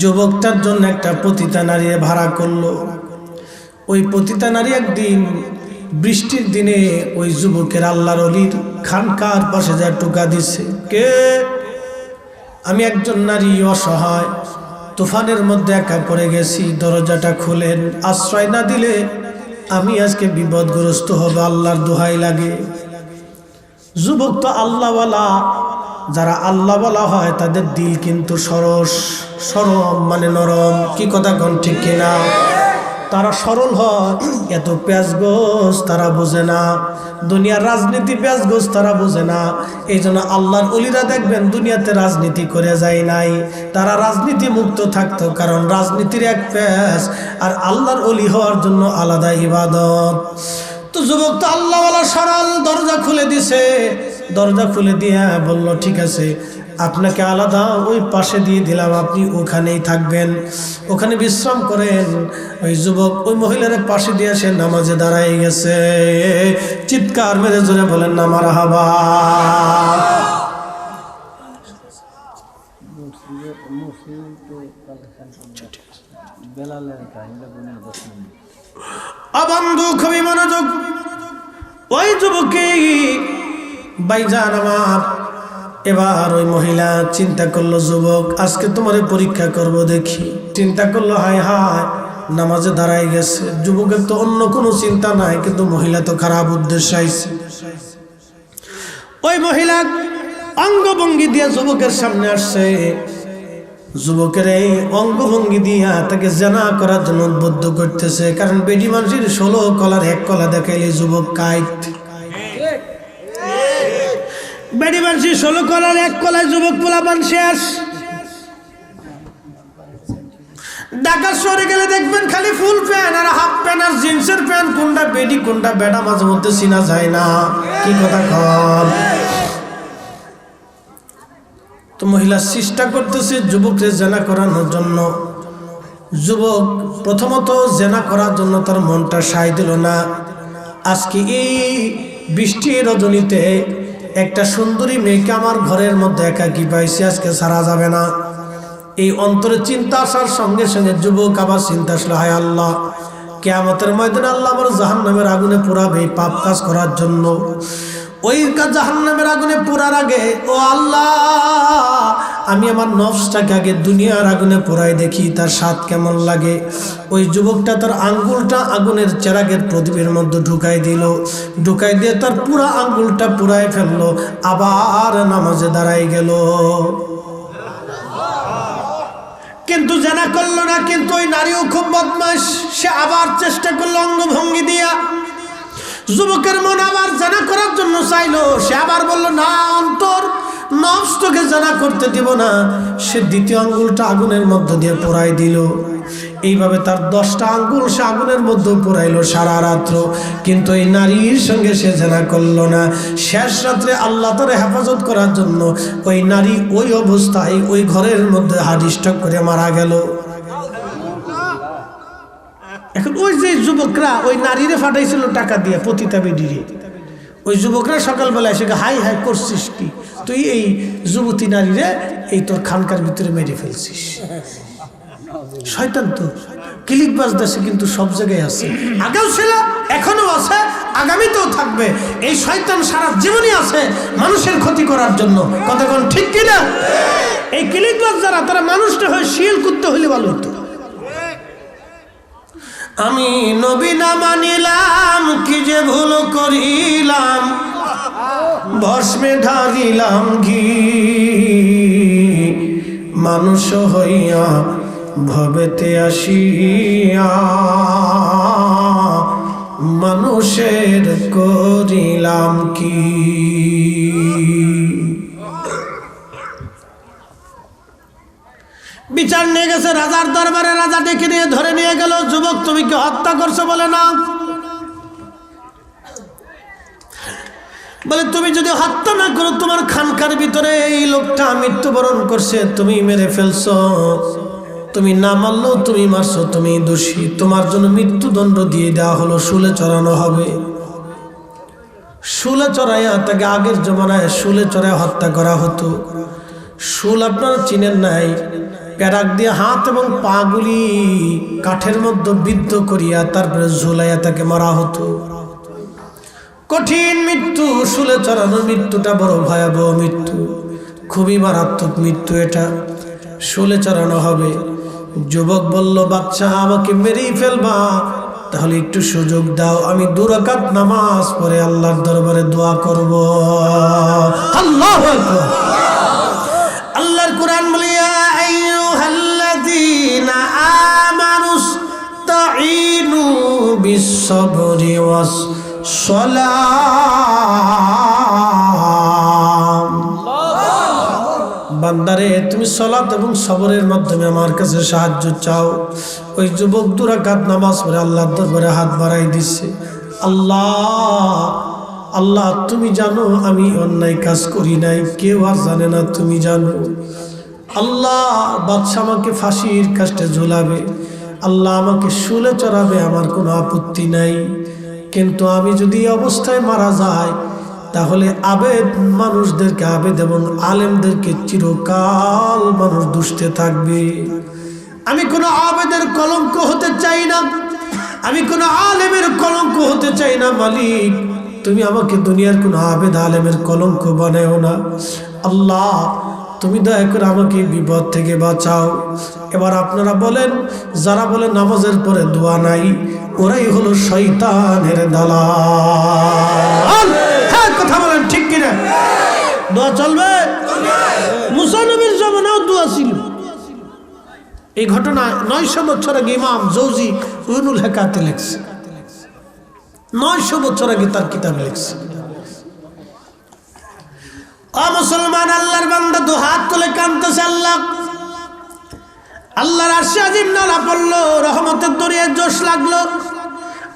যুবকটার জন্য একটা পতিতা নারী ভাড়া করলো। ওই পতিতা নারী একদিন বৃষ্টির দিনে ওই যুবকের আল্লাহর ওলির খানকার পাশে যা টোকা দিছে। কে? আমি একজন নারী, অসহায়, তুফানের মধ্যে একা পড়ে গেছি, দরজাটা খুলেন, আশ্রয় না দিলে আমি আজকে বিপদগ্রস্ত হব, আল্লাহর দোহাই লাগে। যুবক তো আল্লাহওয়ালা, যারা আল্লাহওয়ালা হয় তাদের দিল কিন্তু সরম মানে নরম। কি কথা কোন ঠিক কিনা? তারা সরল হয়, এত পেঁয়াজগোছ তারা বোঝে না, দুনিয়ার রাজনীতি পেঁয়াজগোছ তারা বোঝে না। এই জন্য আল্লাহর ওলিরা দেখবেন দুনিয়াতে রাজনীতি করে যায় নাই, তারা রাজনীতি মুক্ত থাকতো, কারণ রাজনীতির এক পেঁয়াজ আর আল্লাহর ওলি হওয়ার জন্য আলাদা ইবাদত। তো যুবক তো আল্লাহওয়ালা সরল, দরজা খুলে দিছে। দরজা খুলে দিয়ে বলল ঠিক আছে, আপনাকে আলাদা ওই পাশে দিয়ে দিলাম, আপনি ওখানেই থাকবেন, ওখানে বিশ্রাম করেন। ওই যুবক ওই মহিলার পাশে দিয়ে সে নামাজে দাঁড়ায় গেছে। চিৎকার মেরে জোরে বলেন না মারহাবা। বন্ধু খুবই মনোযোগ। ওই যুবকী ভাইজান আমার, এবার ওই মহিলা চিন্তা করলো, যুবক আজকে তোমার পরীক্ষা করব দেখি। চিন্তা করলো, হায় হায় নামাজে দাঁড়ায় গেছে। যুবকের তো অন্য কোনো চিন্তা নাই, কিন্তু মহিলা তো খারাপ উদ্দেশ্য আইছে। ওই মহিলা অঙ্গভঙ্গি দিয়ে যুবকের সামনে আসছে। যুবকের এই অঙ্গভঙ্গি দিয়া তাকে জেনা করার জন্য উদ্বুদ্ধ করতেছে, কারণ বেডি মানুষের 16 কলার 1 কলা দেখাইলে যুবক কাইট। বেডি মানুষের 16 কলার 1 কলায় যুবক পোলাপান শেষ। ঢাকা শহরে গেলে দেখবেন খালি ফুল প্যান্ট আর হাফ প্যান্ট আর জিন্সের প্যান্ট, কোনটা বেডি কোনটা বেডা মাঝে মধ্যে চিনা যায় না। কি কথা কন? তো মহিলা চেষ্টা করতেছে যুবককে জেনা করানোর জন্য। যুবক প্রথমত জেনা করার জন্য তার মনটা সায় দিল না। আজকে এই বৃষ্টির রজনীতে একটা সুন্দরী মেয়েকে আমার ঘরের মধ্যে একাকী পাইছি, আজকে ছাড়া যাবে না। এই অন্তরে চিন্তা আসার সঙ্গে সঙ্গে যুবক আবার চিন্তা আসলো, হায় আল্লাহ, কিয়ামতের ময়দানে আল্লাহ আমার জাহান্নামের আগুনে পোড়াবে পাপ কাজ করার জন্য। ওই জাহান্নামের আগুনে পোড়ার আগে ও আল্লাহ, আমি আমার নফসটাকে আগে দুনিয়ার আগুনে পোড়াই দেখি তার স্বাদ কেমন লাগে। ওই যুবকটা তার আঙ্গুলটা আগুনের চেরাগের প্রদীপের মধ্যে ঢুকাই দিল, ঢুকাই দিয়ে তার পুরা আঙ্গুলটা পুরাই ফেললো, আবার নামাজে দাঁড়াই গেল। কিন্তু জানা করলো না। কিন্তু ওই নারীও খুব বদমাশ, সে আবার চেষ্টা করলো অঙ্গভঙ্গি দিয়া। যুবকের মন আবার জানা করার জন্য চাইলো, সে আবার বলল না, অন্তর নফস তোকে জানা করতে দিব না। সে দ্বিতীয় আঙ্গুলটা আগুনের মধ্য দিয়ে পোড়াই দিল। এইভাবে তার 10টা আঙ্গুল সে আগুনের মধ্যে পোড়াইলো সারা রাত্র, কিন্তু এই নারীর সঙ্গে সে জানা করলো না। শেষ রাত্রে আল্লাহ তার হেফাজত করার জন্য ওই নারী ওই অবস্থায় ওই ঘরের মধ্যে হার্ট স্ট্রোক করে মারা গেল। এখন ওই যে যুবকরা ওই নারীরে ফাটাইছিল টাকা দিয়ে পতিতা বেডিরে, ওই যুবকরা সকালবেলা এসে হাই হাই করছিস কি তুই এই যুবতী নারীরে এই তোর খানকার ভিতরে মেরে ফেলছিস। শয়তান তো ক্লিকবাজ দেশে কিন্তু সব জায়গায় আছে, আগেও ছিল এখনো আছে আগামীতেও থাকবে। এই শয়তান সারা জীবনই আছে মানুষের ক্ষতি করার জন্য, কতক্ষণ ঠিক কিনা? এই ক্লিকবাজ যারা তারা মানুষটা হয়ে শিল করতে হইলে ভালো হতো। আমি নবী না মানিলাম কি যে ভুল করিলাম, ভস্মে ঢালিলাম ঘি, মানুষ হইয়া ভবেতে আসিয়া মানুষের করিলাম কি। বিচার নিয়ে গেছে রাজার দরবারে, রাজা ডেকে নিয়ে ধরে নিয়ে গেল, যুবক তুমি কি হত্যা করছো? বলে না। বলে তুমি যদি হত্যা না করো, তোমার খানকার ভিতরে এই লোকটা মৃত্যুবরণ করছে, তুমি মেরে ফেলছো, তুমি না মারলেও তুমি মারছো, তুমি দোষী, তোমার জন্য মৃত্যুদণ্ড দিয়ে দেওয়া হলো, শুলে চড়ানো হবে। শুলে চড়াইয়া তাকে আগের জমানায় শুলে চড়ায় হত্যা করা হতো। শুল আপনারা চিনেন নাই, প্যারাক দিয়ে হাত এবং পা গুলি কাঠের মধ্যে বিদ্ধ করিয়া তারপরে ঝুলাইয়া তাকে মারা হতো। কঠিন মৃত্যু, শুলে চড়ানোর মৃত্যুটা বড় ভয়াবহ মৃত্যু, খুবই মারাত্মক মৃত্যু এটা। শুলে চড়ানো হবে। যুবক বলল, বাচ্চা আমাকে মেরেই ফেলবা, তাহলে একটু সুযোগ দাও, আমি 2 রাকাত নামাজ পড়ে আল্লাহর দরবারে দোয়া করব। আল্লাহু আকবার। আল্লাহর কোরআন বলে, ইয়া আইয়ুহাল্লাযীনা আমানুস্তাঈনু বিস-সাবরি ওয়াস-সালাম। বান্দারে তুমি সালাত এবং সবরের মাধ্যমে আমার কাছে সাহায্য চাও। ওই যুবক 2 রাকাত নামাজ পড়ে আল্লাহর দরবারে হাত বাড়াই দিচ্ছে। আল্লাহ আল্লাহ তুমি জানো আমি অন্যায় কাজ করি নাই, কেউ আর জানে না, তুমি জানো। আল্লাহ বাদশা আমাকে ফাঁসির কাস্টে ঝুলাবে, আল্লাহ আমাকে শুলে চড়াবে, আমার কোনো আপত্তি নাই, কিন্তু আমি যদি এই অবস্থায় মারা যাই তাহলে আবেদ মানুষদেরকে, আবেদ এবং আলেমদেরকে চিরকাল মানুষ দুষতে থাকবে। আমি কোনো আবেদের কলঙ্ক হতে চাই না, আমি কোনো আলেমের কলঙ্ক হতে চাই না। মালিক তুমি আমাকে দুনিয়ার কোনো আবেদ আলেমের কলঙ্ক বানাও না। আল্লাহ তুমি দয়া করে আমাকে বিপদ থেকে বাঁচাও। এবার আপনারা বলেন, যারা বলে নামাজের পরে দোয়া নাই, ওরাই হলো শয়তানের দালাল। হ্যাঁ কথা বলেন ঠিক কিনা? দোয়া চলবে? মুসা নবীর জমানাও দোয়া ছিল। এই ঘটনা 900 বছর আগে ইমাম জৌজি উইনুল হেকাতে লেখছে, 900 বছর আগে তার কিতাবে লেখছে। মুসলমান আল্লাহর বান্দা 2 হাত তুলে কাঁদতেছে, আল্লাহ আল্লাহর আরশে আজিম নালা পড়লো, রহমতের দরিয়ায় জোশ লাগলো,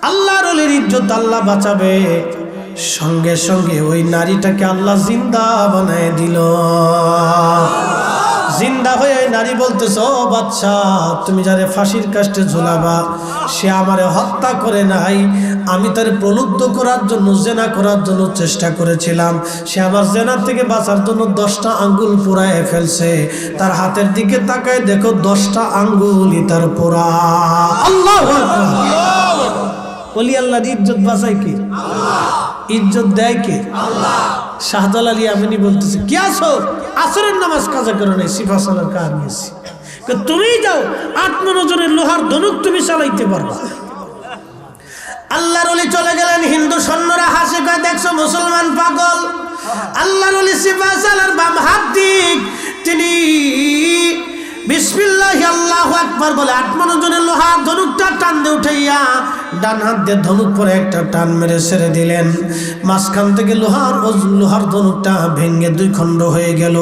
আল্লাহর ওলির ইজ্জত আল্লাহ বাঁচাবে। সঙ্গে সঙ্গে ওই নারীটাকে আল্লাহ জিন্দা বানায় দিল। জিন্দা হয়ে নারী বলতেছে, ও বাচ্চা তুমি যারে ফাঁসির কাস্টে ঝুলাবা, সে আমারে হত্যা করে নাই, আমি তার প্রলুব্ধ করার জন্য, জেনা করার জন্য চেষ্টা করেছিলাম। সে আমার জেনা থেকে বাঁচার জন্য 10টা আঙ্গুল পোড়ায় ফেলছে। তার হাতের দিকে তাকায় দেখো 10টা আঙ্গুলই তার পোড়া। আল্লাহু আকবার। ওলি আল্লাহর ইজ্জত বাঁচায় কে? ইজ্জত দেয় কে? শাহজালাল ইয়ামানি বলতেছে, কি আছো? আসরের নামাজ কাজা করো নাই, সিফাসালার কাজ নিয়েছি। তুমি যাও, 8-9 জনের লোহার ধনুক তুমি চালাইতে পারবা। আল্লাহর ওলি চলে গেলেন, হিন্দু সৈন্যরা হাসে, কয় দেখছো মুসলমান পাগল। আল্লাহর ওলি সিফাসালার বাম হাত দিক, তিনি বিসমিল্লাহি আল্লাহু আকবার বলে 8-9 জনের লোহার ধনুকটা টান দিয়ে উঠাইয়া ডান হাত দিয়ে ধনুক পরে একটা টান মেরে ছেড়ে দিলেন। মাঝখান থেকে লোহার ধনুকটা ভেঙে 2 খণ্ড হয়ে গেল।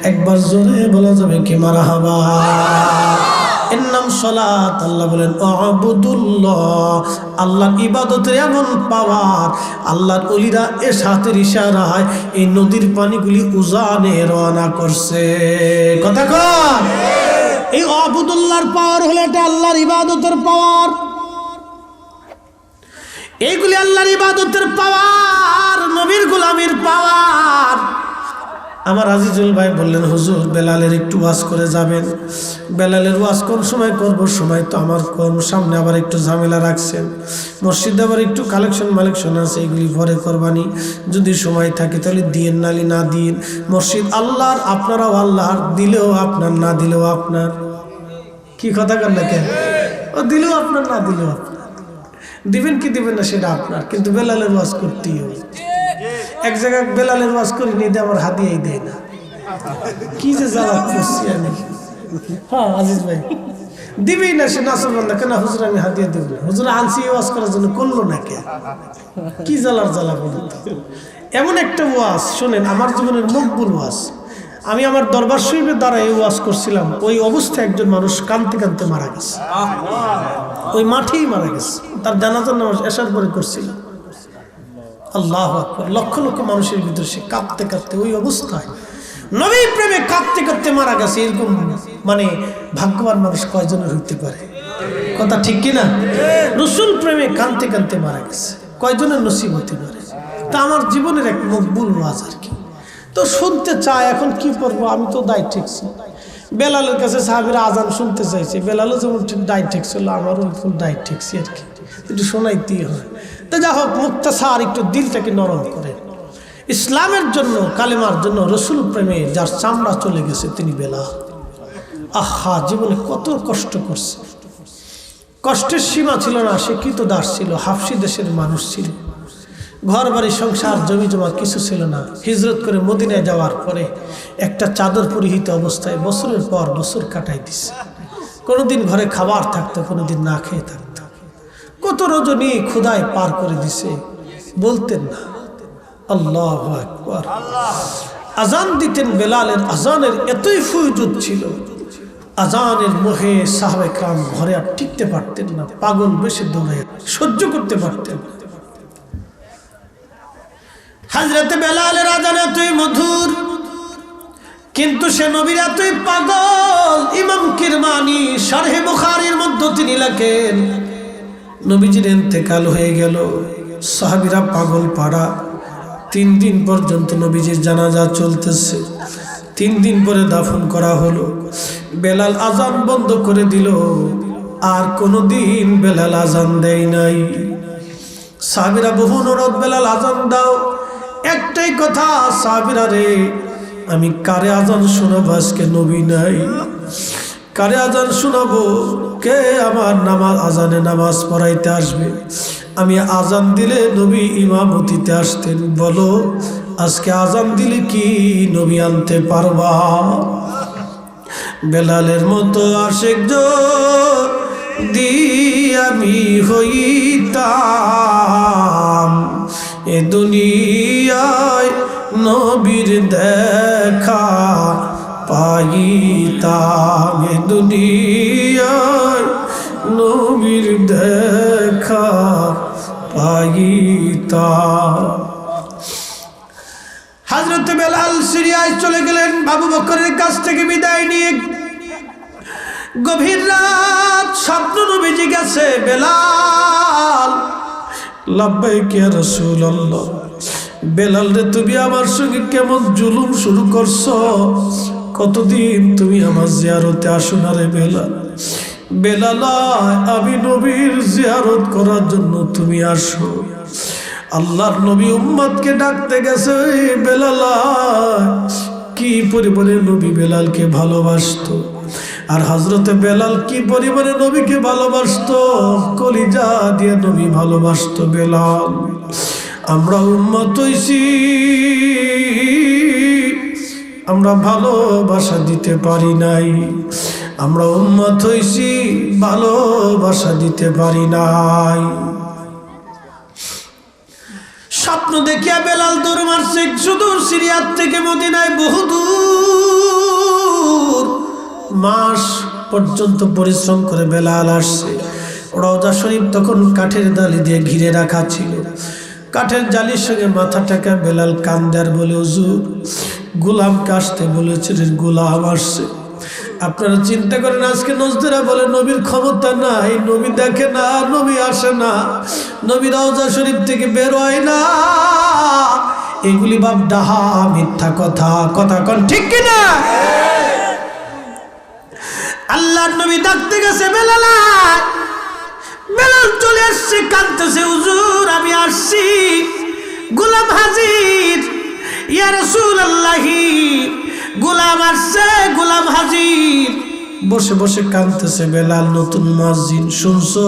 একবার জোরে বলা যাবে কি মারহাবা? এর নাম সালাত। আল্লাহ বলেন আবুদুল্লাহ, আল্লাহর ইবাদতের এমন পাওয়ার, আল্লাহর ওলিরা এর সাথের ইশারায় এই নদীর পানিগুলি উজানে রওনা করছে। কথা কর, এই আবুদুল্লাহর পাওয়ার হলো এটা আল্লাহর ইবাদতের পাওয়ার। এইগুলি আল্লাহর ইবাদতের পাওয়ার, নবীর গোলামির পাওয়ার। আমার আজিজুল ভাই বললেন, হুজুর বেলালের একটু ওয়াজ করে যাবেন। বেলালের ওয়াজ কোন সময় করব, সময় তো আমার কম, সামনে আবার একটু ঝামেলা রাখছেন, মসজিদে আবার একটু কালেকশন আছে, এগুলি পরে করবানি, যদি সময় থাকে তাহলে দিয়েন, নালি না দিন। মসজিদ আল্লাহর, আপনারাও আল্লাহর, দিলেও আপনার, না দিলেও আপনার। কি কথা কর না কেন? ও দিলেও আপনার, না দিলেও আপনার। দিবেন কি দিবেন না সেটা আপনার, কিন্তু বেলালের ওয়াজ করতেই হবে। এক জায়গায় বেলালের ওয়াজ করি নিয়ে দিয়ে আমার হাদিয়াই দেয় না, কি যে জ্বালা করছি আমি। হ্যাঁ আজিজ ভাই দিবেই না, সে নাসর বান্দা, কেন হুজুর আমি হাদিয়া দেব না, হুজুর আনছি ওয়াজ করার জন্য, করলো না কে? কি জ্বালার জ্বালা বলুন। এমন একটা ওয়াজ শোনেন, আমার জীবনের মকবুল ওয়াজ। আমি আমার দরবার শরীফের দ্বারা এই ওয়াজ করছিলাম, ওই অবস্থায় একজন মানুষ কাঁদতে কাঁদতে মারা গেছে, ওই মাঠেই মারা গেছে। তার জানাজার নামাজ এশার পরে করছিলাম। আল্লাহু আকবার, লক্ষ লক্ষ মানুষের ভিতরে সে কাঁদতে কাঁদতে, ওই অবস্থায় নবী প্রেমে কাঁদতে কাঁদতে মারা গেছে। এরকম মানে ভাগ্যবান মানুষ কয়জনের হইতে পারে? কথা ঠিক কিনা? রসুল প্রেমে কাঁদতে কাঁদতে মারা গেছে, কয়জনের নসিব হতে পারে? তা আমার জীবনের এক মকবুল ওয়াজ আর কি। তো শুনতে চায়, এখন কি করবো, আমি তো দায় ঠেকছি। বেলালের কাছে সাহাবীরা আজান শুনতে চাইছে, বেলালও যেমন ঠিক দায় ঠেকছিল, আমারও ফুল দায় ঠেকছি আর কি, একটু শোনাইতেই হয়। তো যা হোক, মুক্তাসার একটু দিলটাকে নরম করে। ইসলামের জন্য, কালেমার জন্য, রসুল প্রেমে যার চামড়া চলে গেছে তিনি বেলাল। আহা, জীবনে কত কষ্ট করছে, কষ্টের সীমা ছিল না। সে কৃতদাস ছিল, হাফসি দেশের মানুষ ছিল, ঘর বাড়ি সংসার জমি জমা কিছু ছিল না। হিজরত করে মদিনায় যাওয়ার পরে একটা চাদর পরিহিত অবস্থায় বছরের পর বছর কাটাই দিছে। কোনোদিন ঘরে খাবার থাকতো, কোনোদিন না খেয়ে থাকতো, কত রজনী ক্ষুধায় পার করে দিছে, বলতেন না। আল্লাহু আকবার। আজান দিতেন, বেলালের আজানের এতই ফুয়ুজুদ ছিল, আজানের মোহে সাহাবে کرام ঘরে আর টিকতে পারতেন না, পাগল বেশি দৌড়ে সহ্য করতে পারতেন না। হযরতে বেলালের আজান এতই মধুর, কিন্তু সে নবীর এতই পাগল। ইমাম কিরমানি শারহে বুখারীর মধ্যে তিনি লেখেন, নবীজির ইন্তেকাল হয়ে গেল, সাহাবীরা পাগল পাড়া। 3 দিন পর্যন্ত নবীজির জানাজা চলতেছে। 3 দিন পরে দাফন করা হলো। বেলাল আজান বন্ধ করে দিল, আর কোনোদিন বেলাল আজান দেয় নাই। সাহাবীরা বহু অনুরোধ, বেলাল আজান দাও। একটাই কথা, সাহাবীরা রে, আমি কারে আজান শোনাবো? আজকে নবী নাই, কারে আজান শোনাবো? কে আমার নামাজ আজানে নামাজ পড়াইতে আসবে? আমি আজান দিলে নবী ইমামতিতে আসতেন, বলো আজকে আজান দিলে কি নবী আনতে পারবা? বেলালের মতো আশিক যদি আমি হইতাম, এ দুনিয়ায় নবীর দেখা পাইতাম, এ দুনিয়ায় নবীর দেখা পাইতাম। হযরত বেলাল সিরিয়ায় চলে গেলেন আবু বকরের কাছ থেকে বিদায় নিয়ে। গভীর রাত, স্বপ্ন নবীজি গেছে, বেলাল লাব্বাইক ইয়া রাসূলুল্লাহ। বেলাল রে, তুমি আমার সঙ্গে কেমন জুলুম শুরু করছো? কতদিন তুমি আমার জিয়ারতে আসো না রে বেলাল? বেলাল, আমি নবীর জিয়ারত করার জন্য তুমি আসো। আল্লাহর নবী উম্মতকে ডাকতে গেছে। বেলাল কি পরিমাণে নবী বেলালকে ভালোবাসতো, আর হযরতে বেলাল কি পরিমাণে নবীকে ভালোবাসতো, কলিজা দিয়ে নবী ভালোবাসতো বেলাল। আমরা উম্মত হইছি, আমরা ভালোবাসা দিতে পারি নাই, আমরা উম্মত হইছি, ভালোবাসা দিতে পারি নাই। স্বপ্ন দেখিয়া বেলাল দৌড় মারছে, সুদূর সিরিয়ার থেকে মদিনায় বহুদূর মাস পর্যন্ত পরিশ্রম করে বেলাল আসছে। রওজা শরীফ তখন কাঠের জালি দিয়ে ঘিরে রাখা ছিল। কাঠের জালির সঙ্গে মাথা টেকা বেলাল কান্দার বলে, হুজুর গোলামকে আসতে বলেছিলেন, গোলাম আসছে। আপনারা চিন্তা করেন, আজকে নজদেরা বলে নবীর ক্ষমতা নাই, নবী দেখে না, নবী আসে না, নবী রওজা শরীফ থেকে বের হয় না। এগুলি বাপ ডাহা, মিথ্যা কথা। কথা কোন ঠিক কিনা? আল্লাহর নবী ডাকতে গেছে বেলাল। বেলাল চলে আসছে, কাঁদতেছে, হুজুর আমি আসছি, গোলাম হাজির, ইয়া রাসূলুল্লাহি, গোলাম আসছে, গোলাম হাজির। বসে বসে কাঁদতেছে বেলাল। নতুন মুয়াজ্জিন, শুনছো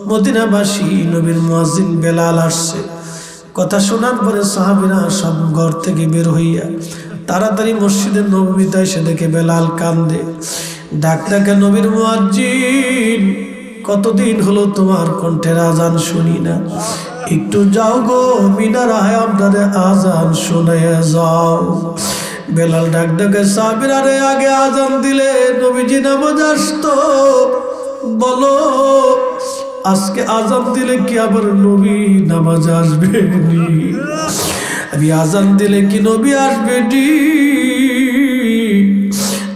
মদিনাবাসী, নবীর মুয়াজ্জিন বেলাল আসছে। কথা শোনার পরে সাহাবীরা সব ঘর থেকে বের হইয়া তাড়াতাড়ি মসজিদের নববীতে এসে দেখে বেলাল কান্দে। ডাক ডাকে, নবীর মুয়াজ্জিন, কতদিন হলো তোমার কণ্ঠের আজান শুনি না, একটু যাও গো মিনারায় আপনাদের আজান শুনাইয়া যাও। বেলাল ডাক ডাকে, সাহাবীরা রে, আগে আজান দিলে নবীজি নামাজ আসতো, বলো আজকে আজান দিলে কি আবার নবী নামাজ আসবে? আমি আজান দিলে কি নবী আসবে?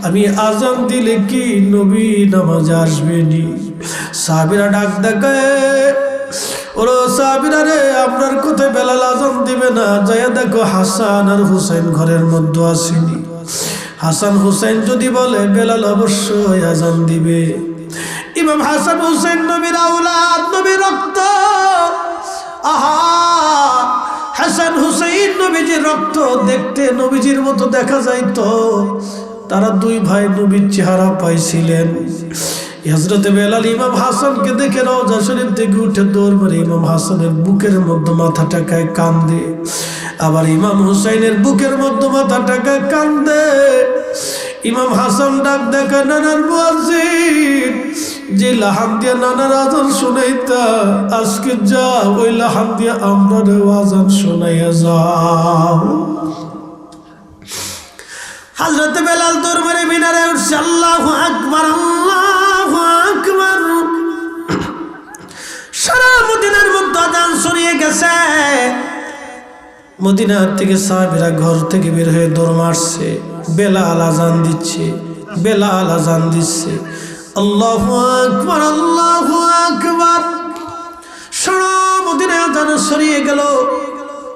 আমি আজান দিলে কি নবী নামাজ আসবে? সাহাবীরা ডাক দেখায়, ওরা সাহাবীরা রে, আপনার কোথায় বেলাল আজান দিবে না? যাইয়া দেখো হাসান আর হুসাইন ঘরের মধ্যে আসেনি। হাসান হুসাইন যদি বলে বেলাল অবশ্যই আজান দিবে। ইমাম হাসান হুসাইন নবীর আওলাদ, নবীর রক্ত। আহা, হাসান হুসাইন নবীজির রক্ত, দেখতে নবীজির মতো দেখা যাইতো। তারা দুই ভাই নবীর চেহারা পাইছিলেন। হযরতে বেলাল ইমাম হাসানকে দেখে রওজা শরীফ থেকে উঠে দৌড় মারে ইমাম হাসানের বুকের মধ্যে মাথা টেকায় কান্দে, আবার ইমাম হুসাইনের বুকের মধ্যে মাথা টেকায় কান্দে। ইমাম হাসান ডাক দেখা, নানার মুয়াজ্জিন, যে লাহান দিয়া নানার আজান শোনাইতা, আজকে যা ওই লাহান দিয়া আমরার আজান শোনাইয়া যাও। হযরতে বেলাল দৌড় মারে মিনারে উঠছে, আল্লাহু আকবার, আল্লাহু আকবার। সারা মদিনার মধ্যে আজান ছড়িয়ে গেছে। মদিনা থেকে সাহাবীরা ঘর থেকে বের হয়ে দৌড় মারছে। বেলাল আজান দিচ্ছে, বেলাল আজান দিচ্ছে, আল্লাহু আকবার, আল্লাহু আকবার। সারা মদিনায় আজান ছড়িয়ে গেল।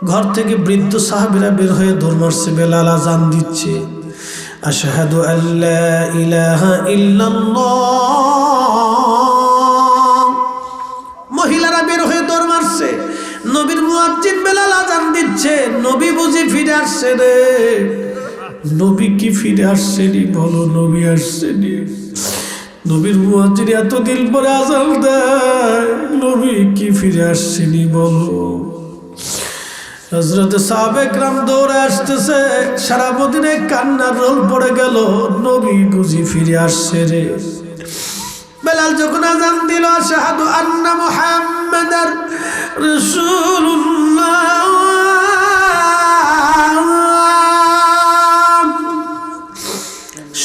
ঘর থেকে বৃদ্ধ সাহাবীরা বের হয়ে দৌড় মারছে, বেলাল আজান দিচ্ছে, আশহাদু আল্লা ইলাহা ইল্লাল্লাহ। মহিলারা বের হয়ে দৌড় মারছে। নবীর মুয়াজ্জিন বেলাল আজান দিচ্ছে, নবী বুঝি ফিরে আসছে রে। নবী কি ফিরে আসছেনি? বলো নবী আসছেনি। নবীর মুয়াজ্জিন এতদিন পরে আজান দেয়, নবী কি ফিরে আসছেনি বলো। হযরত সাহাবে کرام দৌড়ে আসতেছে। সারা মদিনায় কান্নার রোল পড়ে গেল, নবী বুঝি ফিরে আসছে রে। বেলাল যখন আজান দিল, আশহাদু আন্না মুহাম্মাদার রাসূলুল্লাহ,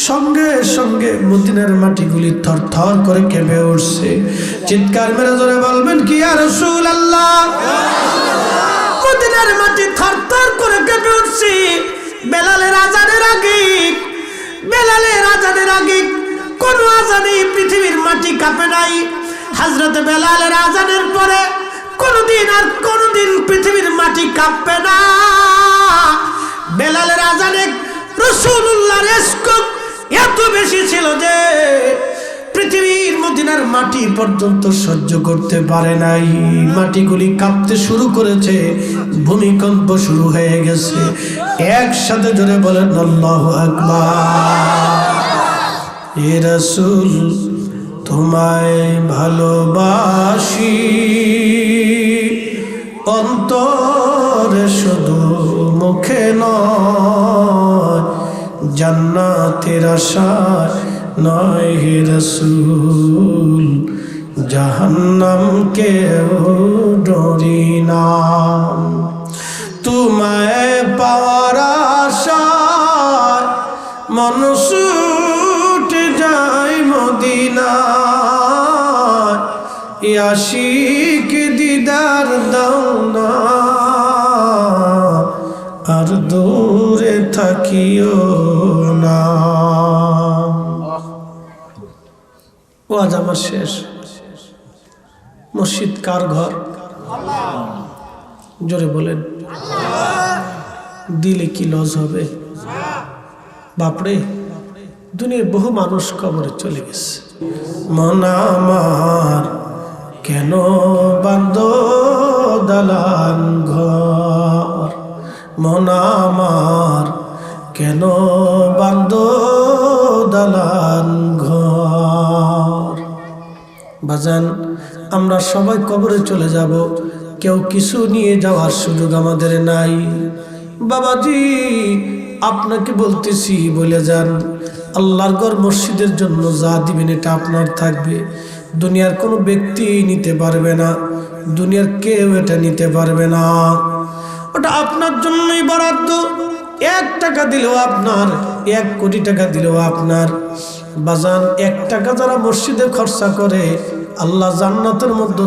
সঙ্গে সঙ্গে মদিনার মাটিগুলি থরথর করে কেঁপে উঠছে। চিৎকার মেরে জোরে বলবেন কি, ইয়া রাসূলুল্লাহ। মদিনার মাটি থরথর করে কেঁপে উঠছে। বেলালের আজানের আগে, বেলালের আজানের আগে কোন আজানে পৃথিবীর মাটি কাঁপে নাই। হযরত বেলালের আজানের পরে কোনদিন আর কোনদিন পৃথিবীর মাটি কাঁপবে না। বেলালের আজানে রাসূলুল্লাহর ইশক এত বেশি ছিল যে পৃথিবীর মদিনার মাটি পর্যন্ত সহ্য করতে পারে নাই। মাটিগুলি কাঁপতে শুরু করেছে, ভূমিকম্প শুরু হয়ে গেছে। একসাথে জোরে বলেন আল্লাহু আকবার। হে রাসূল, তোমায় ভালোবাসি, অন্তরে শুধু মুখে নয়, জান্নাতের আশায় নয় হে রাসূল, জাহান্নামকে ডরি না। তোমায় পাওয়ার আশায় মন ছুটে যায় মদিনায়, আশিক দিদার দাও না, আর দূরে থাকিও না। নামাজ আমার শেষ। মসজিদ কার ঘর? জোরে বলেন। দিলে কি লস হবে? বাপরে, দুনিয়ার বহু মানুষ কবরে চলে গেছে। মন আমার কেন বান্ধ দালান ঘর, মন আমার কেন বান্ধ দালান ঘর। বাজান, আমরা সবাই কবরে চলে যাব, কেউ কিছু নিয়ে যাওয়ার সুযোগ আমাদের নাই। বাবাজি, আপনাকে বলতেছি, বলে যান, আল্লাহর ঘর মসজিদের জন্য যা দিবেন এটা আপনার থাকবে। দুনিয়ার কোনো ব্যক্তি নিতে পারবে না, দুনিয়ার কেউ এটা নিতে পারবে না। ওটা আপনার জন্যই বরাদ্দ। 1 টাকা দিলেও আপনার, 1 কোটি টাকা দিলেও আপনার। বাজান, 1 টাকা যারা মসজিদে খরচা করে, আল্লাহ জান্নাতের মধ্যে